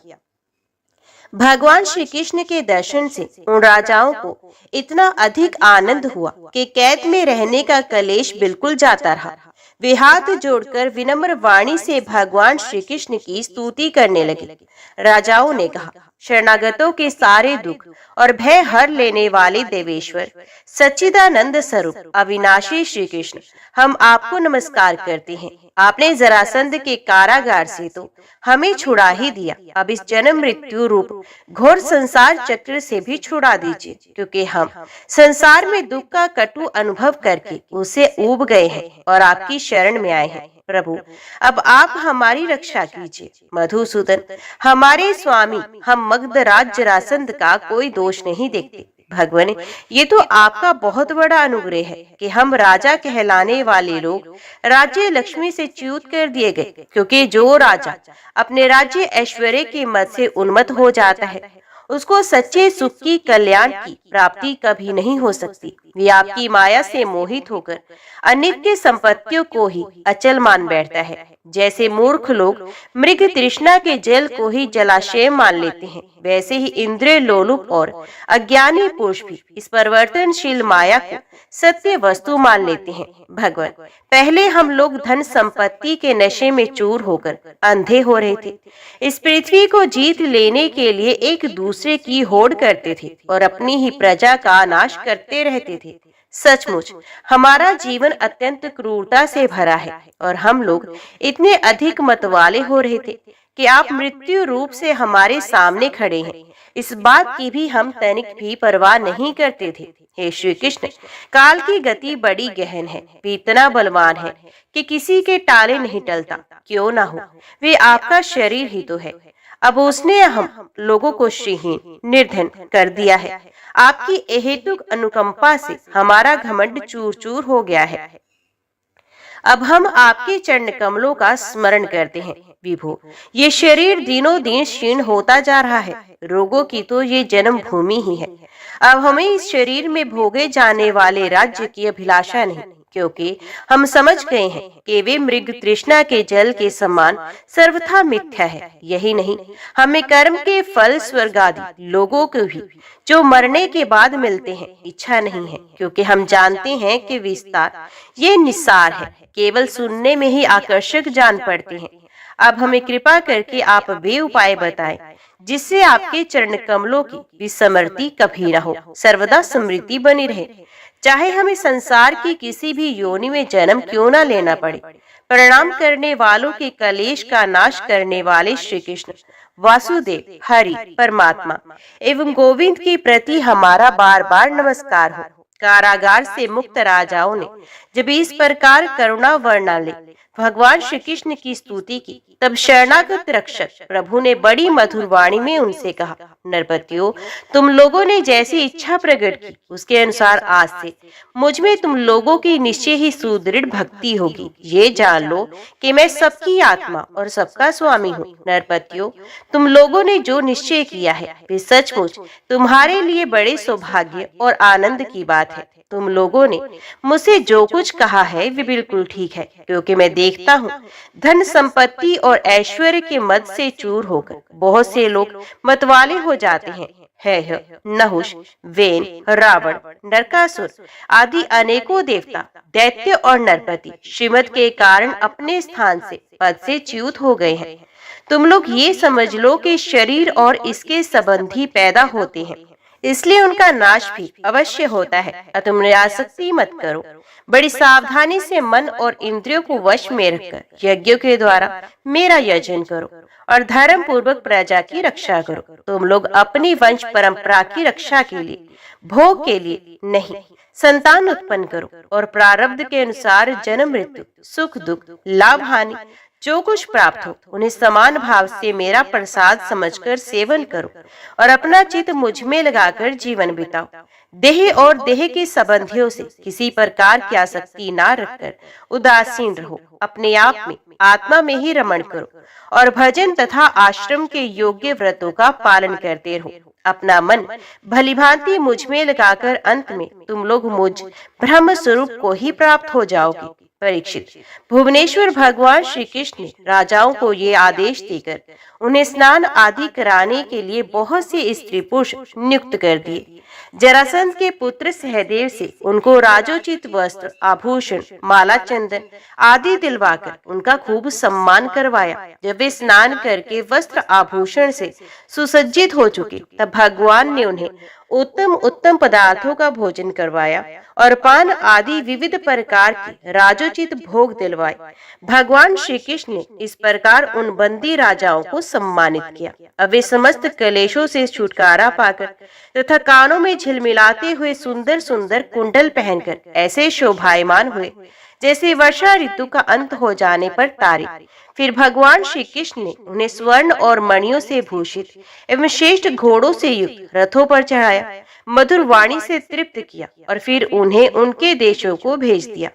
Speaker 1: भगवान श्री कृष्ण के दर्शन से उन राजाओं को इतना अधिक आनंद हुआ कि कैद में रहने का कलेश बिल्कुल जाता रहा। वे हाथ जोड़कर विनम्र वाणी से भगवान श्री कृष्ण की स्तुति करने लगे। राजाओं ने कहा, शरणागतों के सारे दुख और भय हर लेने वाले देवेश्वर, सच्चिदानंद स्वरूप, अविनाशी श्री कृष्ण, हम आपको नमस्कार करते हैं। आपने जरासंध के कारागार से तो हमें छुड़ा ही दिया, अब इस जन्म मृत्यु रूप घोर संसार चक्र से भी छुड़ा दीजिए, क्योंकि हम संसार में दुख का कटु अनुभव करके उसे ऊब गए हैं और आपकी शरण में आए हैं। प्रभु, अब आप हमारी रक्षा कीजिए। मधुसूदन, हमारे स्वामी, हम मगधराज जरासंध का कोई दोष नहीं देखते। भगवान, ये तो आपका बहुत बड़ा अनुग्रह है कि हम राजा कहलाने वाले लोग राज्य लक्ष्मी से च्युत कर दिए गए, क्योंकि जो राजा अपने राज्य ऐश्वर्य के मद से उन्मत्त हो जाता है उसको सच्चे सुख की, कल्याण की प्राप्ति कभी नहीं हो सकती। वे आपकी माया से मोहित होकर अनित्य संपत्तियों को ही अचल मान बैठता है। जैसे मूर्ख लोग मृग तृष्णा के जल को ही जलाशय मान लेते हैं, वैसे ही इंद्रिय लोलुप और अज्ञानी पुरुष भी इस परिवर्तनशील माया को सत्य वस्तु मान लेते हैं। भगवान, पहले हम लोग धन संपत्ति के नशे में चूर होकर अंधे हो रहे थे। इस पृथ्वी को जीत लेने के लिए एक दूसरे की होड़ करते थे और अपनी ही प्रजा का नाश करते रहते थे। सचमुच हमारा जीवन अत्यंत क्रूरता से भरा है और हम लोग इतने अधिक मतवाले हो रहे थे कि आप मृत्यु रूप से हमारे सामने खड़े हैं, इस बात की भी हम तनिक भी परवाह नहीं करते थे। हे श्री कृष्ण, काल की गति बड़ी गहन है, वे इतना बलवान है कि किसी के टाले नहीं टलता। क्यों ना हो, वे आपका शरीर ही तो है। अब उसने हम लोगों को श्रीहीन निर्धन कर दिया है। आपकी अहेतुक अनुकंपा से हमारा घमंड चूर चूर हो गया है। अब हम आपके चरण कमलों का स्मरण करते हैं। विभो, ये शरीर दिनों दिन क्षीण होता जा रहा है। रोगों की तो ये जन्म भूमि ही है। अब हमें इस शरीर में भोगे जाने वाले राज्य की अभिलाषा नहीं, क्योंकि हम समझ गए हैं कि वे मृग तृष्णा के जल के समान सर्वथा मिथ्या है। यही नहीं, हमें कर्म के फल स्वर्ग आदि लोगों को भी जो मरने के बाद मिलते हैं इच्छा नहीं है, क्योंकि हम जानते हैं कि विस्तार ये निस्सार है, केवल सुनने में ही आकर्षक जान पड़ते हैं। अब हमें कृपा करके आप वे उपाय बताएं जिससे आपके चरण कमलों की विस्मृति कभी न हो, सर्वदा स्मृति बनी रहे, चाहे हमें संसार की किसी भी योनि में जन्म क्यों न लेना पड़े। प्रणाम करने वालों के कलेश का नाश करने वाले श्री कृष्ण वासुदेव हरि परमात्मा एवं गोविंद के प्रति हमारा बार बार नमस्कार हो। कारागार से मुक्त राजाओं ने जब इस प्रकार करुणा वर्णा भगवान श्री कृष्ण की स्तुति की, तब शरणागत रक्षक प्रभु ने बड़ी मधुर वाणी में उनसे कहा, नरपतियों, तुम लोगों ने जैसी इच्छा प्रकट की उसके अनुसार आज से मुझ में तुम लोगों की निश्चय ही सुदृढ़ भक्ति होगी। ये जान लो कि मैं सबकी आत्मा और सबका स्वामी हूँ। नरपतियों, तुम लोगों ने जो निश्चय किया है वे सचमुच तुम्हारे लिए बड़े सौभाग्य और आनंद की बात है। तुम लोगों ने मुझसे जो कुछ कहा है वे बिल्कुल ठीक है, क्योंकि मैं देखता हूँ धन संपत्ति और ऐश्वर्य के मद से चूर होकर बहुत से लोग मतवाले हो जाते हैं। है नहुष, वेन, रावण, नरकासुर आदि अनेकों देवता, दैत्य और नरपति श्रीमत के कारण अपने स्थान से पद से च्युत हो गए हैं। तुम लोग ये समझ लो कि शरीर और इसके संबंधी पैदा होते हैं, इसलिए उनका नाश भी अवश्य होता है। तुम निरासक्ति मत करो, बड़ी सावधानी से मन और इंद्रियों को वश में रखकर यज्ञों के द्वारा मेरा यजन करो और धर्म पूर्वक प्रजा की रक्षा करो। तुम लोग अपनी वंश परंपरा की रक्षा के लिए, भोग के लिए नहीं, संतान उत्पन्न करो और प्रारब्ध के अनुसार जन्म मृत्यु, सुख दुख, लाभ हानि जो कुछ प्राप्त हो उन्हें समान भाव से मेरा प्रसाद समझकर सेवन करो और अपना चित्त मुझ में लगाकर जीवन बिताओ। देह और देह के संबंधियों से किसी प्रकार की आसक्ति ना रखकर उदासीन रहो। अपने आप में, आत्मा में ही रमण करो और भजन तथा आश्रम के योग्य व्रतों का पालन करते रहो। अपना मन भलीभांति मुझ में लगाकर अंत में तुम लोग मुझ ब्रह्म स्वरूप को ही प्राप्त हो जाओगे। परीक्षित, भुवनेश्वर भगवान श्री कृष्ण ने राजाओं को ये आदेश देकर उन्हें स्नान आदि कराने के लिए बहुत से स्त्री पुरुष नियुक्त कर दिए। जरासंध के पुत्र सहदेव से उनको राजोचित वस्त्र, आभूषण, माला, चंदन आदि दिलवाकर उनका खूब सम्मान करवाया। जब वे स्नान करके वस्त्र आभूषण से सुसज्जित हो चुके, तब भगवान ने उन्हें उत्तम उत्तम पदार्थों का भोजन करवाया और पान आदि विविध प्रकार के राजोचित भोग दिलवाए। भगवान श्री कृष्ण ने इस प्रकार उन बंदी राजाओं को सम्मानित किया। अब वे समस्त कलेशों से छुटकारा पाकर तथा कानों में झिलमिलाते हुए सुंदर सुंदर कुंडल पहनकर ऐसे शोभायमान हुए जैसे वर्षा ऋतु का अंत हो जाने पर तारे। फिर भगवान श्री कृष्ण ने उन्हें स्वर्ण और मणियों से भूषित एवं श्रेष्ठ घोड़ों से युक्त रथों पर चढ़ाया, मधुर वाणी से तृप्त किया और फिर उन्हें उनके देशों को भेज दिया।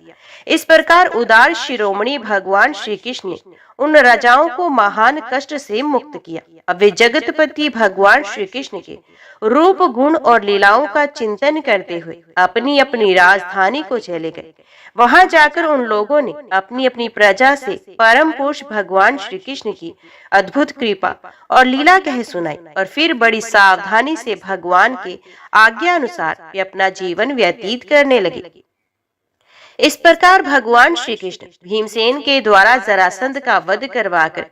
Speaker 1: इस प्रकार उदार शिरोमणि भगवान श्री कृष्ण ने उन राजाओं को महान कष्ट से मुक्त किया। अब वे जगतपति भगवान श्री कृष्ण के रूप, गुण और लीलाओं का चिंतन करते हुए अपनी अपनी राजधानी को चले गए। वहां जाकर उन लोगों ने अपनी अपनी प्रजा से परम पुरुष भगवान श्री कृष्ण की अद्भुत कृपा और लीला कह सुनाई और फिर बड़ी सावधानी से भगवान के आज्ञा अनुसार वे अपना जीवन व्यतीत करने लगे। इस प्रकार भगवान श्री कृष्ण भीमसेन के द्वारा जरासंध का वध करवाकर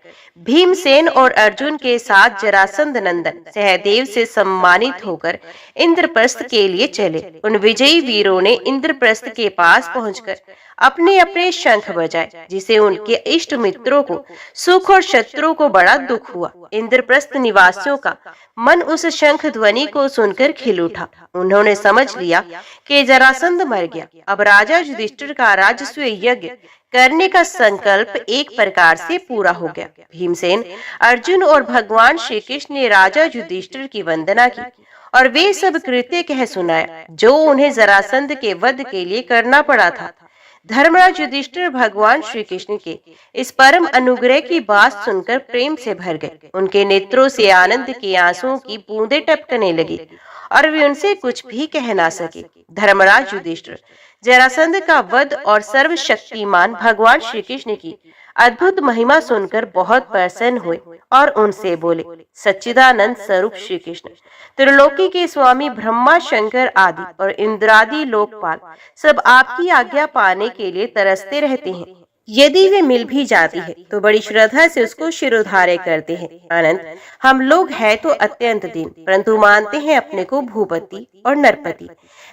Speaker 1: भीमसेन और अर्जुन के साथ जरासंध नंदन सहदेव से सम्मानित होकर इंद्रप्रस्थ के लिए चले। उन विजयी वीरों ने इंद्रप्रस्थ के पास पहुंचकर अपने अपने शंख बजाए, जिसे उनके इष्ट मित्रों को सुख और शत्रुओं को बड़ा दुख हुआ। इंद्रप्रस्थ निवासियों का मन उस शंख ध्वनि को सुनकर खिल उठा। उन्होंने समझ लिया कि जरासंध मर गया। अब राजा युधिष्ठिर का राजस्व यज्ञ करने का संकल्प एक प्रकार से पूरा हो गया। भीमसेन, अर्जुन और भगवान श्री कृष्ण ने राजा युधिष्ठिर की वंदना की और वे सब कृत्य कह सुनाया जो उन्हें जरासंध के वध के लिए करना पड़ा था। धर्मराज युधिष्ठिर भगवान श्री कृष्ण के इस परम अनुग्रह की बात सुनकर प्रेम से भर गए। उनके नेत्रों से आनंद के आंसुओं की बूंदें टपकने लगी और वे उनसे कुछ भी कह ना सके। धर्मराज युधिष्ठिर जरासंध का वध और सर्वशक्तिमान भगवान श्री कृष्ण की अद्भुत महिमा सुनकर बहुत प्रसन्न हुए और उनसे बोले, सच्चिदानंद स्वरूप श्री कृष्ण, त्रिलोकी के स्वामी ब्रह्मा, शंकर आदि और इंद्रादि लोकपाल सब आपकी आज्ञा पाने के लिए तरसते रहते हैं। यदि वे मिल भी जाती है तो बड़ी श्रद्धा से उसको शिरोधार्य करते हैं। अनंत, हम लोग हैं तो अत्यंत दीन, परंतु मानते हैं अपने को भूपति और नरपति।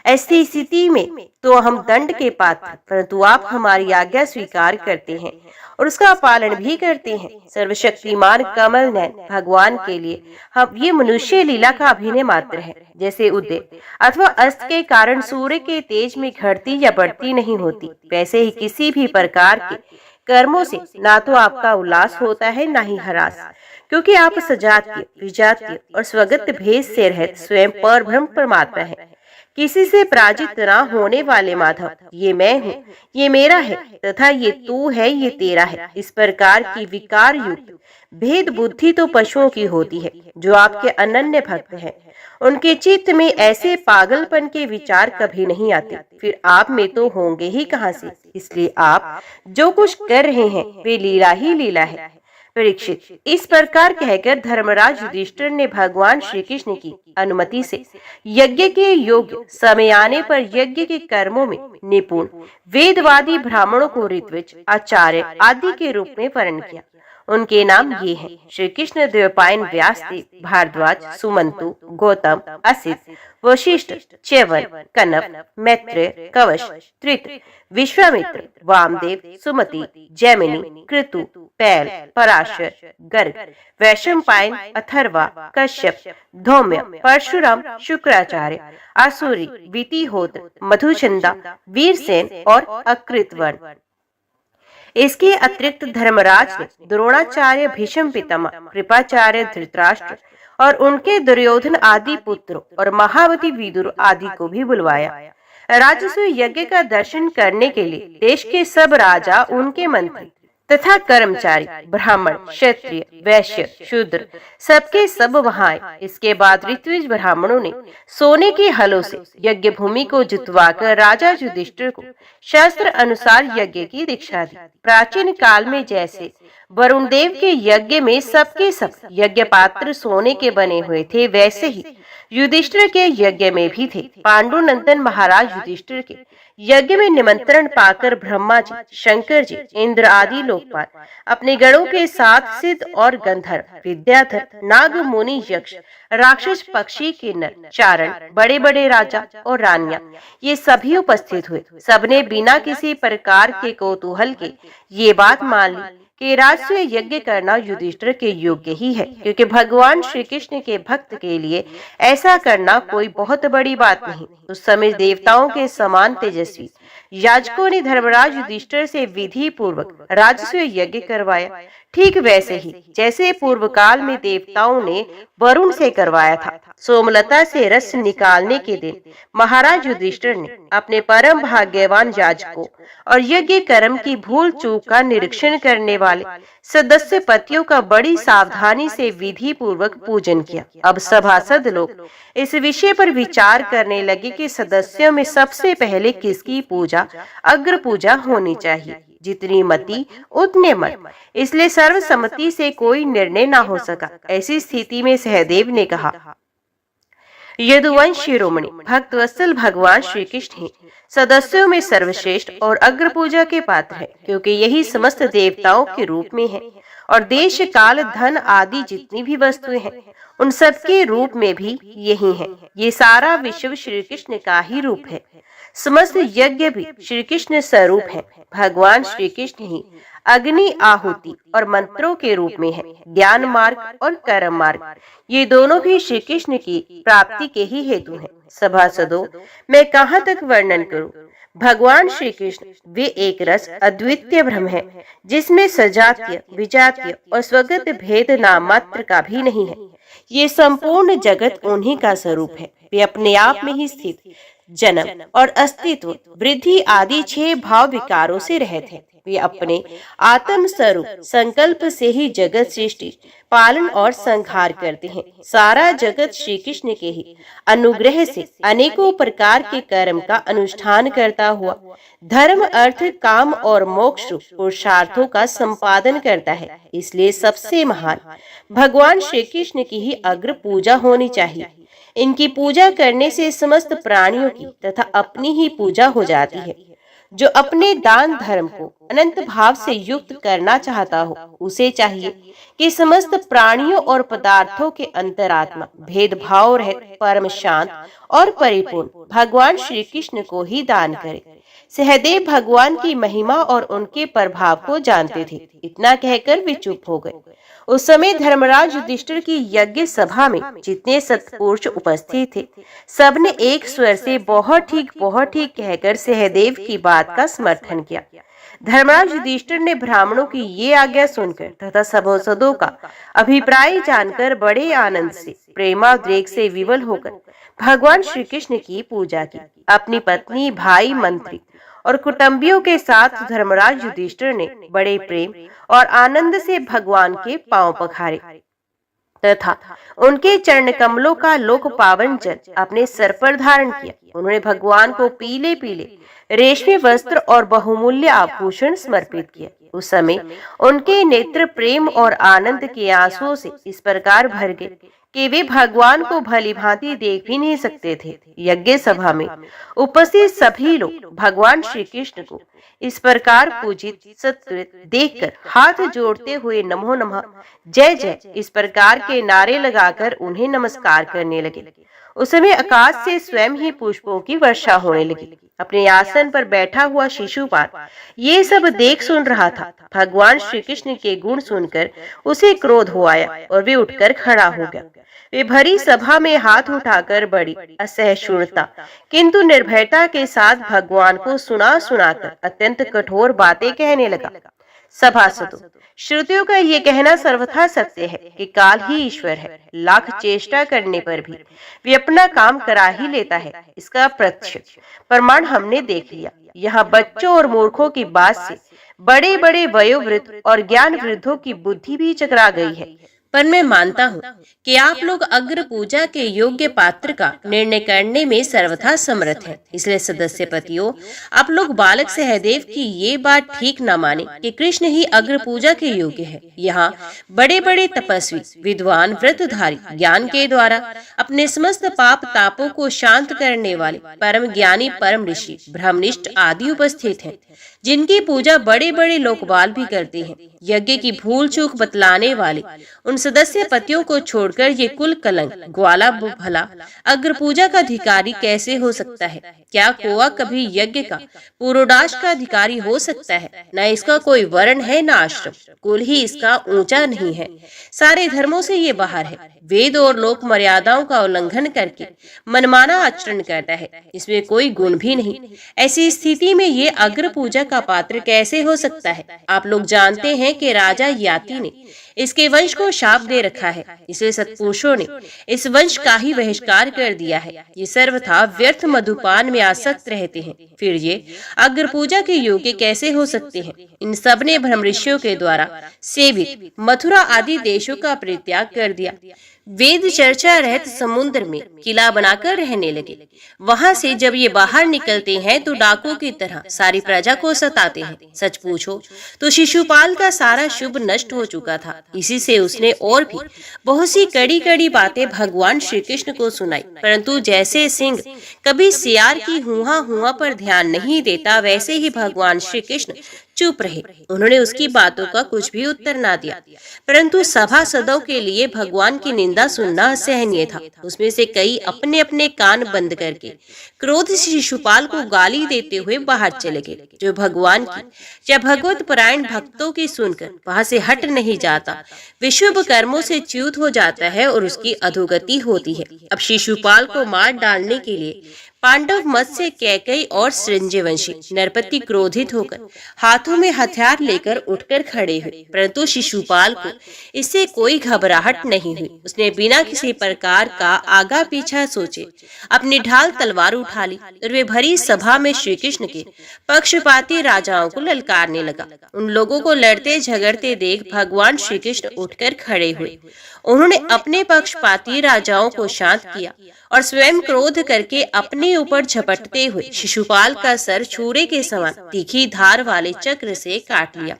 Speaker 1: ऐसी स्थिति में तो हम दंड के पात्र, परंतु आप हमारी आज्ञा स्वीकार करते हैं और उसका पालन भी करते हैं। सर्वशक्तिमान कमल नयन भगवान के लिए हम ये मनुष्य लीला का अभिनय मात्र है। जैसे उदय अथवा अस्त के कारण सूर्य के तेज में घटती या बढ़ती नहीं होती, वैसे ही किसी भी प्रकार के कर्मों से ना तो आपका उल्लास होता है ना ही हरास, क्योंकि आप सजातीय, विजातीय और स्वगत भेद से रहित स्वयं परब्रह्म परमात्मा है। किसी से पराजित न होने वाले माधव, ये मैं हूँ, ये मेरा है तथा ये तू है, ये तेरा है, इस प्रकार की विकार युक्त भेद बुद्धि तो पशुओं की होती है। जो आपके अनन्य भक्त हैं, उनके चित्त में ऐसे पागलपन के विचार कभी नहीं आते, फिर आप में तो होंगे ही कहाँ से। इसलिए आप जो कुछ कर रहे हैं वे लीला ही लीला है। परीक्षित, इस प्रकार कहकर धर्मराज युधिष्ठिर ने भगवान श्री कृष्ण की अनुमति से यज्ञ के योग्य समय आने पर यज्ञ के कर्मों में निपुण वेदवादी ब्राह्मणों को ऋत्विज, आचार्य आदि के रूप में वर्ण किया। उनके नाम ये हैं: श्री कृष्ण द्वैपायन, व्यासदेव, भारद्वाज, सुमंतु, गौतम, असित, वशिष्ठ, च्यवन, कनक, मैत्रेय, कवश, त्रित, विश्वामित्र, वामदेव, सुमति, जैमिनी, कृतु, पैल, पराशर, गर्ग, वैशंपायन, अथर्वा, कश्यप, धौम्य, परशुराम, शुक्राचार्य, आसुरी, वितिहोत्र, मधुचंदा, वीरसेन और अकृतवर्ण। इसके अतिरिक्त धर्मराज ने द्रोणाचार्य, भीष्म पितामह, कृपाचार्य, धृतराष्ट्र और उनके दुर्योधन आदि पुत्रों और महावती, विदुर आदि को भी बुलवाया। राजस्व यज्ञ का दर्शन करने के लिए देश के सब राजा, उनके मंत्री तथा कर्मचारी, ब्राह्मण, क्षत्रिय, वैश्य, शूद्र सबके सब वहां आए। इसके बाद ऋत्विज ब्राह्मणों ने सोने के हलों से यज्ञ भूमि को जुतवाकर राजा युधिष्ठिर को शास्त्र अनुसार यज्ञ की दीक्षा दी। प्राचीन काल में जैसे वरुण देव के यज्ञ में सबके सब यज्ञ पात्र सोने के बने हुए थे, वैसे ही युधिष्ठिर के यज्ञ में भी थे। पांडुनंदन महाराज युधिष्ठिर के यज्ञ में निमंत्रण पाकर ब्रह्मा जी, शंकर जी, इंद्र आदि लोकपाल अपने गणों के साथ सिद्ध और गंधर्व, विद्याधर, नाग, मुनि, यक्ष, राक्षस, पक्षी, किन्नर, चारण, बड़े बड़े राजा और रानियां ये सभी उपस्थित हुए। सबने बिना किसी प्रकार के कौतूहल के ये बात मान ली कि राजस्व यज्ञ करना युधिष्ठिर के योग्य ही है, क्योंकि भगवान श्री कृष्ण के भक्त के लिए ऐसा करना कोई बहुत बड़ी बात नहीं। उस समय देवताओं के समान तेजस्वी याजकों ने धर्मराज युधिष्ठिर से विधि पूर्वक राजस्व यज्ञ करवाया, ठीक वैसे ही जैसे पूर्व काल में देवताओं ने वरुण से करवाया था। सोमलता से रस निकालने के दिन महाराज युधिष्ठिर ने अपने परम भाग्यवान याजकों और यज्ञ कर्म की भूल चूक का निरीक्षण करने वाले सदस्य पतियों का बड़ी सावधानी से विधि पूर्वक पूजन किया। अब सभासद लोग इस विषय पर विचार करने लगे कि सदस्यों में सबसे पहले किसकी पूजा, अग्र पूजा होनी चाहिए। जितनी मति उतने मत, इसलिए सर्वसम्मति से कोई निर्णय ना हो सका। ऐसी स्थिति में सहदेव ने कहा, यदुवंश शिरोमणि भक्त वत्सल भगवान श्री कृष्ण ही सदस्यों में सर्वश्रेष्ठ और अग्र पूजा के पात्र है, क्योंकि यही समस्त देवताओं के रूप में है और देश काल धन आदि जितनी भी वस्तुएं हैं उन सबके रूप में भी यही है। ये सारा विश्व श्री कृष्ण का ही रूप है। समस्त यज्ञ भी श्री कृष्ण स्वरूप है। भगवान श्री कृष्ण ही अग्नि आहुति और मंत्रों के रूप में है। ज्ञान मार्ग और कर्म मार्ग ये दोनों भी श्री कृष्ण की प्राप्ति के ही हेतु हैं। सभासदों, मैं कहाँ तक वर्णन करूं? भगवान श्री कृष्ण वे एक रस अद्वितीय ब्रह्म है, जिसमें सजातीय, विजातीय और स्वगत भेद नाम मात्र का भी नहीं है। ये संपूर्ण जगत उन्हीं का स्वरूप है। वे अपने आप में ही स्थित, जन्म और अस्तित्व, वृद्धि आदि 6 भाव विकारों से रहित है। वे अपने आत्म स्वरूप संकल्प से ही जगत सृष्टि, पालन और संहार करते हैं। सारा जगत श्री कृष्ण के ही अनुग्रह से अनेकों प्रकार के कर्म का अनुष्ठान करता हुआ धर्म, अर्थ, काम और मोक्ष रूप पुरुषार्थों का संपादन करता है। इसलिए सबसे महान भगवान श्री कृष्ण की ही अग्र पूजा होनी चाहिए। इनकी पूजा करने से समस्त प्राणियों की तथा अपनी ही पूजा हो जाती है। जो अपने दान धर्म को अनंत भाव से युक्त करना चाहता हो, उसे चाहिए कि समस्त प्राणियों और पदार्थों के अंतरात्मा भेदभाव रहित परम शांत और परिपूर्ण भगवान श्री कृष्ण को ही दान करे। सहदेव भगवान की महिमा और उनके प्रभाव को जानते थे। इतना कहकर वे चुप हो गए। उस समय धर्मराज युधिष्ठिर की यज्ञ सभा में जितने सत्पुरुष उपस्थित थे, सबने एक स्वर से बहुत ठीक कहकर सहदेव की बात का समर्थन किया। धर्मराज युधिष्ठिर ने ब्राह्मणों की ये आज्ञा सुनकर तथा सभासदों का अभिप्राय जानकर बड़े आनंद से, प्रेमाद्रेक से विवल होकर भगवान श्री कृष्ण की पूजा की। अपनी पत्नी, भाई, मंत्री और कुटुंबियों के साथ धर्मराज युधिष्ठिर ने बड़े प्रेम और आनंद से भगवान के पांव पखारे तथा उनके चरण कमलों का लोक पावन जल अपने सर पर धारण किया। उन्होंने भगवान को पीले पीले रेशमी वस्त्र और बहुमूल्य आभूषण समर्पित किया। उस समय उनके नेत्र प्रेम और आनंद के आंसुओं से इस प्रकार भर गए कि वे भगवान को भली भांति देख भी नहीं सकते थे। यज्ञ सभा में उपस्थित सभी लोग भगवान श्री कृष्ण को इस प्रकार पूजित सत्कृत देखकर हाथ जोड़ते हुए नमो नमः, जय जय इस प्रकार के नारे लगाकर उन्हें नमस्कार करने लगे। उस समय आकाश से स्वयं ही पुष्पों की वर्षा होने लगी। अपने आसन पर बैठा हुआ शिशुपाल ये सब देख सुन रहा था। भगवान श्री कृष्ण के गुण सुनकर उसे क्रोध हो आया और वे उठकर खड़ा हो गया। वे भरी सभा में हाथ उठाकर बड़ी असहिष्णुता किंतु निर्भयता के साथ भगवान को सुना सुनाकर अत्यंत कठोर बातें कहने लगा। सभासदों, श्रुतियों का ये कहना सर्वथा सत्य है कि काल ही ईश्वर है। लाख चेष्टा करने पर भी वे अपना काम करा ही लेता है। इसका प्रत्यक्ष प्रमाण हमने देख लिया। यहाँ बच्चों और मूर्खों की बात से बड़े बड़े वयोवृद्ध और ज्ञान वृद्धों की बुद्धि भी चकरा गई है। पर मैं मानता हूँ कि आप लोग अग्र पूजा के योग्य पात्र का निर्णय करने में सर्वथा समर्थ हैं। इसलिए सदस्य पतियों, आप लोग बालक सहदेव की ये बात ठीक न माने कि कृष्ण ही अग्र पूजा के योग्य है। यहाँ बड़े बड़े तपस्वी, विद्वान, व्रतधारी, ज्ञान के द्वारा अपने समस्त पाप तापों को शांत करने वाले परम ज्ञानी, परम ऋषि, ब्रह्मनिष्ठ आदि उपस्थित हैं, जिनकी पूजा बड़े बड़े लोकपाल भी करते हैं। यज्ञ की भूल चूक बतलाने वाले उन सदस्य पतियों को छोड़कर ये कुल कलंक ग्वाला भला अग्र पूजा का अधिकारी कैसे हो सकता है? क्या कोआ कभी यज्ञ का पुरोडाश का अधिकारी हो सकता है? न इसका कोई वर्ण है, न आश्रम, कुल ही इसका ऊंचा नहीं है। सारे धर्मों से ये बाहर है। वेद और लोक मर्यादाओं का उल्लंघन करके मनमाना आचरण करता है। इसमें कोई गुण भी नहीं। ऐसी स्थिति में ये अग्र पूजा का पात्र कैसे हो सकता है? आप लोग जानते हैं कि राजा याति ने इसके वंश को शाप दे रखा है। इसलिए सत्पुरुषों ने इस वंश का ही बहिष्कार कर दिया है। ये सर्वथा व्यर्थ मधुपान में आसक्त रहते हैं। फिर ये अग्र पूजा के योग्य कैसे हो सकते हैं? इन सब ने ब्रह्म ऋषियों के द्वारा सेवित मथुरा आदि देशों का परित्याग कर दिया। वेद चर्चा रहित समुद्र में किला बनाकर रहने लगे। वहां से जब ये बाहर निकलते हैं तो डाकुओं की तरह सारी प्रजा को सताते हैं। सच पूछो तो शिशुपाल का सारा शुभ नष्ट हो चुका था। इसी से उसने और भी बहुत सी कड़ी कड़ी बातें भगवान श्री कृष्ण को सुनाई, परंतु जैसे सिंह कभी सियार की हुआ हुआ पर ध्यान नहीं देता, वैसे ही भगवान श्री कृष्ण चुप रहे। उन्होंने उसकी बातों का कुछ भी उत्तर ना दिया, परंतु सभासदों के लिए भगवान की निंदा सुनना असहनीय था। उसमें से कई अपने अपने कान बंद करके क्रोध से शिशुपाल को गाली देते हुए बाहर चले गए। जो भगवान की या भगवत परायण भक्तों की सुनकर वहां से हट नहीं जाता, वे शुभ कर्मों से च्युत हो जाता है और उसकी अधोगति होती है। अब शिशुपाल को मार डालने के लिए पांडव मत से कैकेयी और संजयवंशी नरपति क्रोधित होकर हाथों में हथियार लेकर उठकर खड़े हुए, परंतु शिशुपाल को इससे कोई घबराहट नहीं हुई। उसने बिना किसी प्रकार का आगा पीछा सोचे अपनी ढाल तलवार उठा ली और वे भरी सभा में श्री कृष्ण के पक्षपाती राजाओं को ललकारने लगा। उन लोगों को लड़ते झगड़ते देख भगवान श्री कृष्ण उठकर खड़े हुए। उन्होंने अपने पक्षपाती राजाओं को शांत किया और स्वयं क्रोध करके अपने ऊपर झपटते हुए शिशुपाल का सर छुरे के समान तीखी धार वाले चक्र से काट लिया।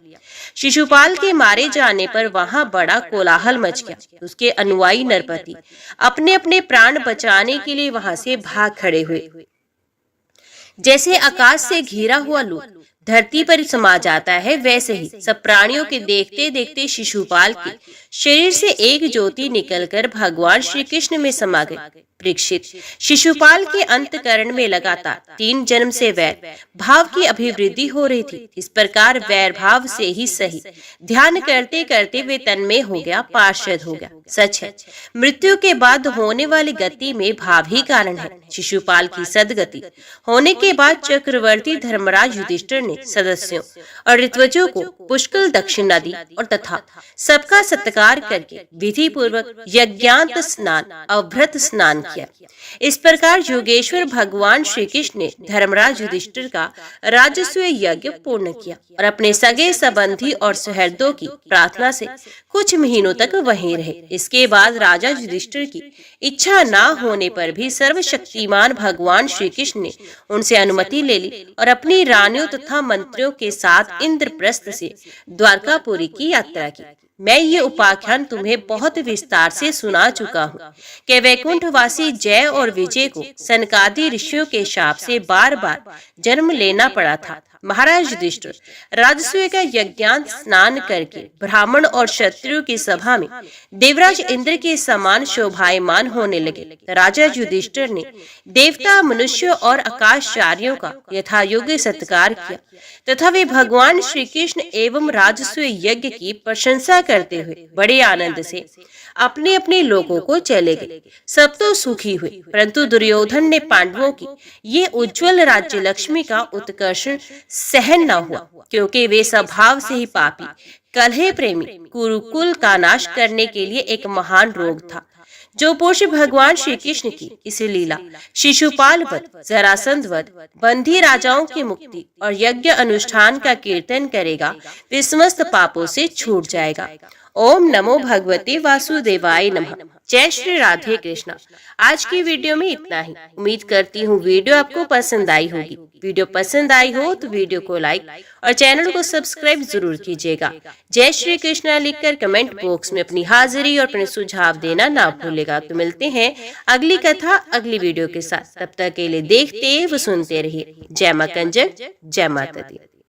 Speaker 1: शिशुपाल के मारे जाने पर वहां बड़ा कोलाहल मच गया। उसके अनुयायी नरपति अपने अपने प्राण बचाने के लिए वहां से भाग खड़े हुए। जैसे आकाश से घिरा हुआ लूट धरती पर समा जाता है, वैसे ही सब प्राणियों के देखते देखते शिशुपाल के शरीर से एक ज्योति निकलकर भगवान श्री कृष्ण में समा गई। परीक्षित, शिशुपाल के अंतकरण में लगातार 3 जन्म से वैर भाव की अभिवृद्धि हो रही थी। इस प्रकार वैर भाव से ही सही ध्यान करते करते वे तन्मय हो गया, पार्षद हो गया। सच है, मृत्यु के बाद होने वाली गति में भाव ही कारण है। शिशुपाल की सदगति होने के बाद चक्रवर्ती धर्मराज युधिष्ठिर ने सदस्यों और ऋत्विजों को पुष्कल दक्षिणा दी और तथा सबका सत्कार करके विधि पूर्वक यज्ञांत स्नान, अवभृत स्नान किया। इस प्रकार योगेश्वर भगवान श्री कृष्ण ने धर्मराज युधिष्ठिर का राजस्व यज्ञ पूर्ण किया और अपने सगे संबंधी और सुहृदों की प्रार्थना से कुछ महीनों तक वहीं रहे। इसके बाद राजा युधिष्ठिर की इच्छा न होने पर भी सर्वशक्तिमान भगवान श्री कृष्ण ने उनसे अनुमति ले ली और अपनी रानियों तथा मंत्रियों के साथ इंद्रप्रस्थ से द्वारकापुरी की यात्रा की। मैं ये उपाख्यान तुम्हें बहुत विस्तार से सुना चुका हूँ कि वैकुंठवासी जय और विजय को सनकादि ऋषियों के शाप से बार बार जन्म लेना पड़ा था। महाराज युधिष्ठिर राजस्व का यज्ञांत स्नान करके ब्राह्मण और क्षत्रियों की सभा में देवराज इंद्र के समान शोभायमान होने लगे। राजा युधिष्ठिर ने देवता, मनुष्य और आकाशचार्यों का यथायोग्य सत्कार किया तथा वे भगवान श्री कृष्ण एवं राजस्व यज्ञ की प्रशंसा करते हुए बड़े आनंद से अपने अपने लोगों को चले गए। सब तो सुखी हुए, परंतु दुर्योधन ने पांडवों की ये उज्जवल राज्य लक्ष्मी का उत्कर्षण सहन न हुआ, क्योंकि वे स्वभाव से ही पापी, कलह प्रेमी, कुरुकुल का नाश करने के लिए एक महान रोग था। जो पुरुष भगवान श्री कृष्ण की इस लीला शिशुपाल वध, जरासंध वध, बंदी राजाओं की मुक्ति और यज्ञ अनुष्ठान का कीर्तन करेगा, वे समस्त पापों से छूट जाएगा। ओम नमो भगवते वासुदेवाय नमः। जय श्री राधे कृष्णा। आज की वीडियो में इतना ही। उम्मीद करती हूँ वीडियो आपको पसंद आई होगी। वीडियो पसंद आई हो तो वीडियो को लाइक और चैनल को सब्सक्राइब जरूर कीजिएगा। जय श्री कृष्णा लिखकर कमेंट बॉक्स में अपनी हाजिरी और अपने सुझाव देना ना भूलेगा। तो मिलते हैं अगली कथा अगली वीडियो के साथ। तब तक के लिए देखते व सुनते रहिए। जय मां कंजक, जय माता दी।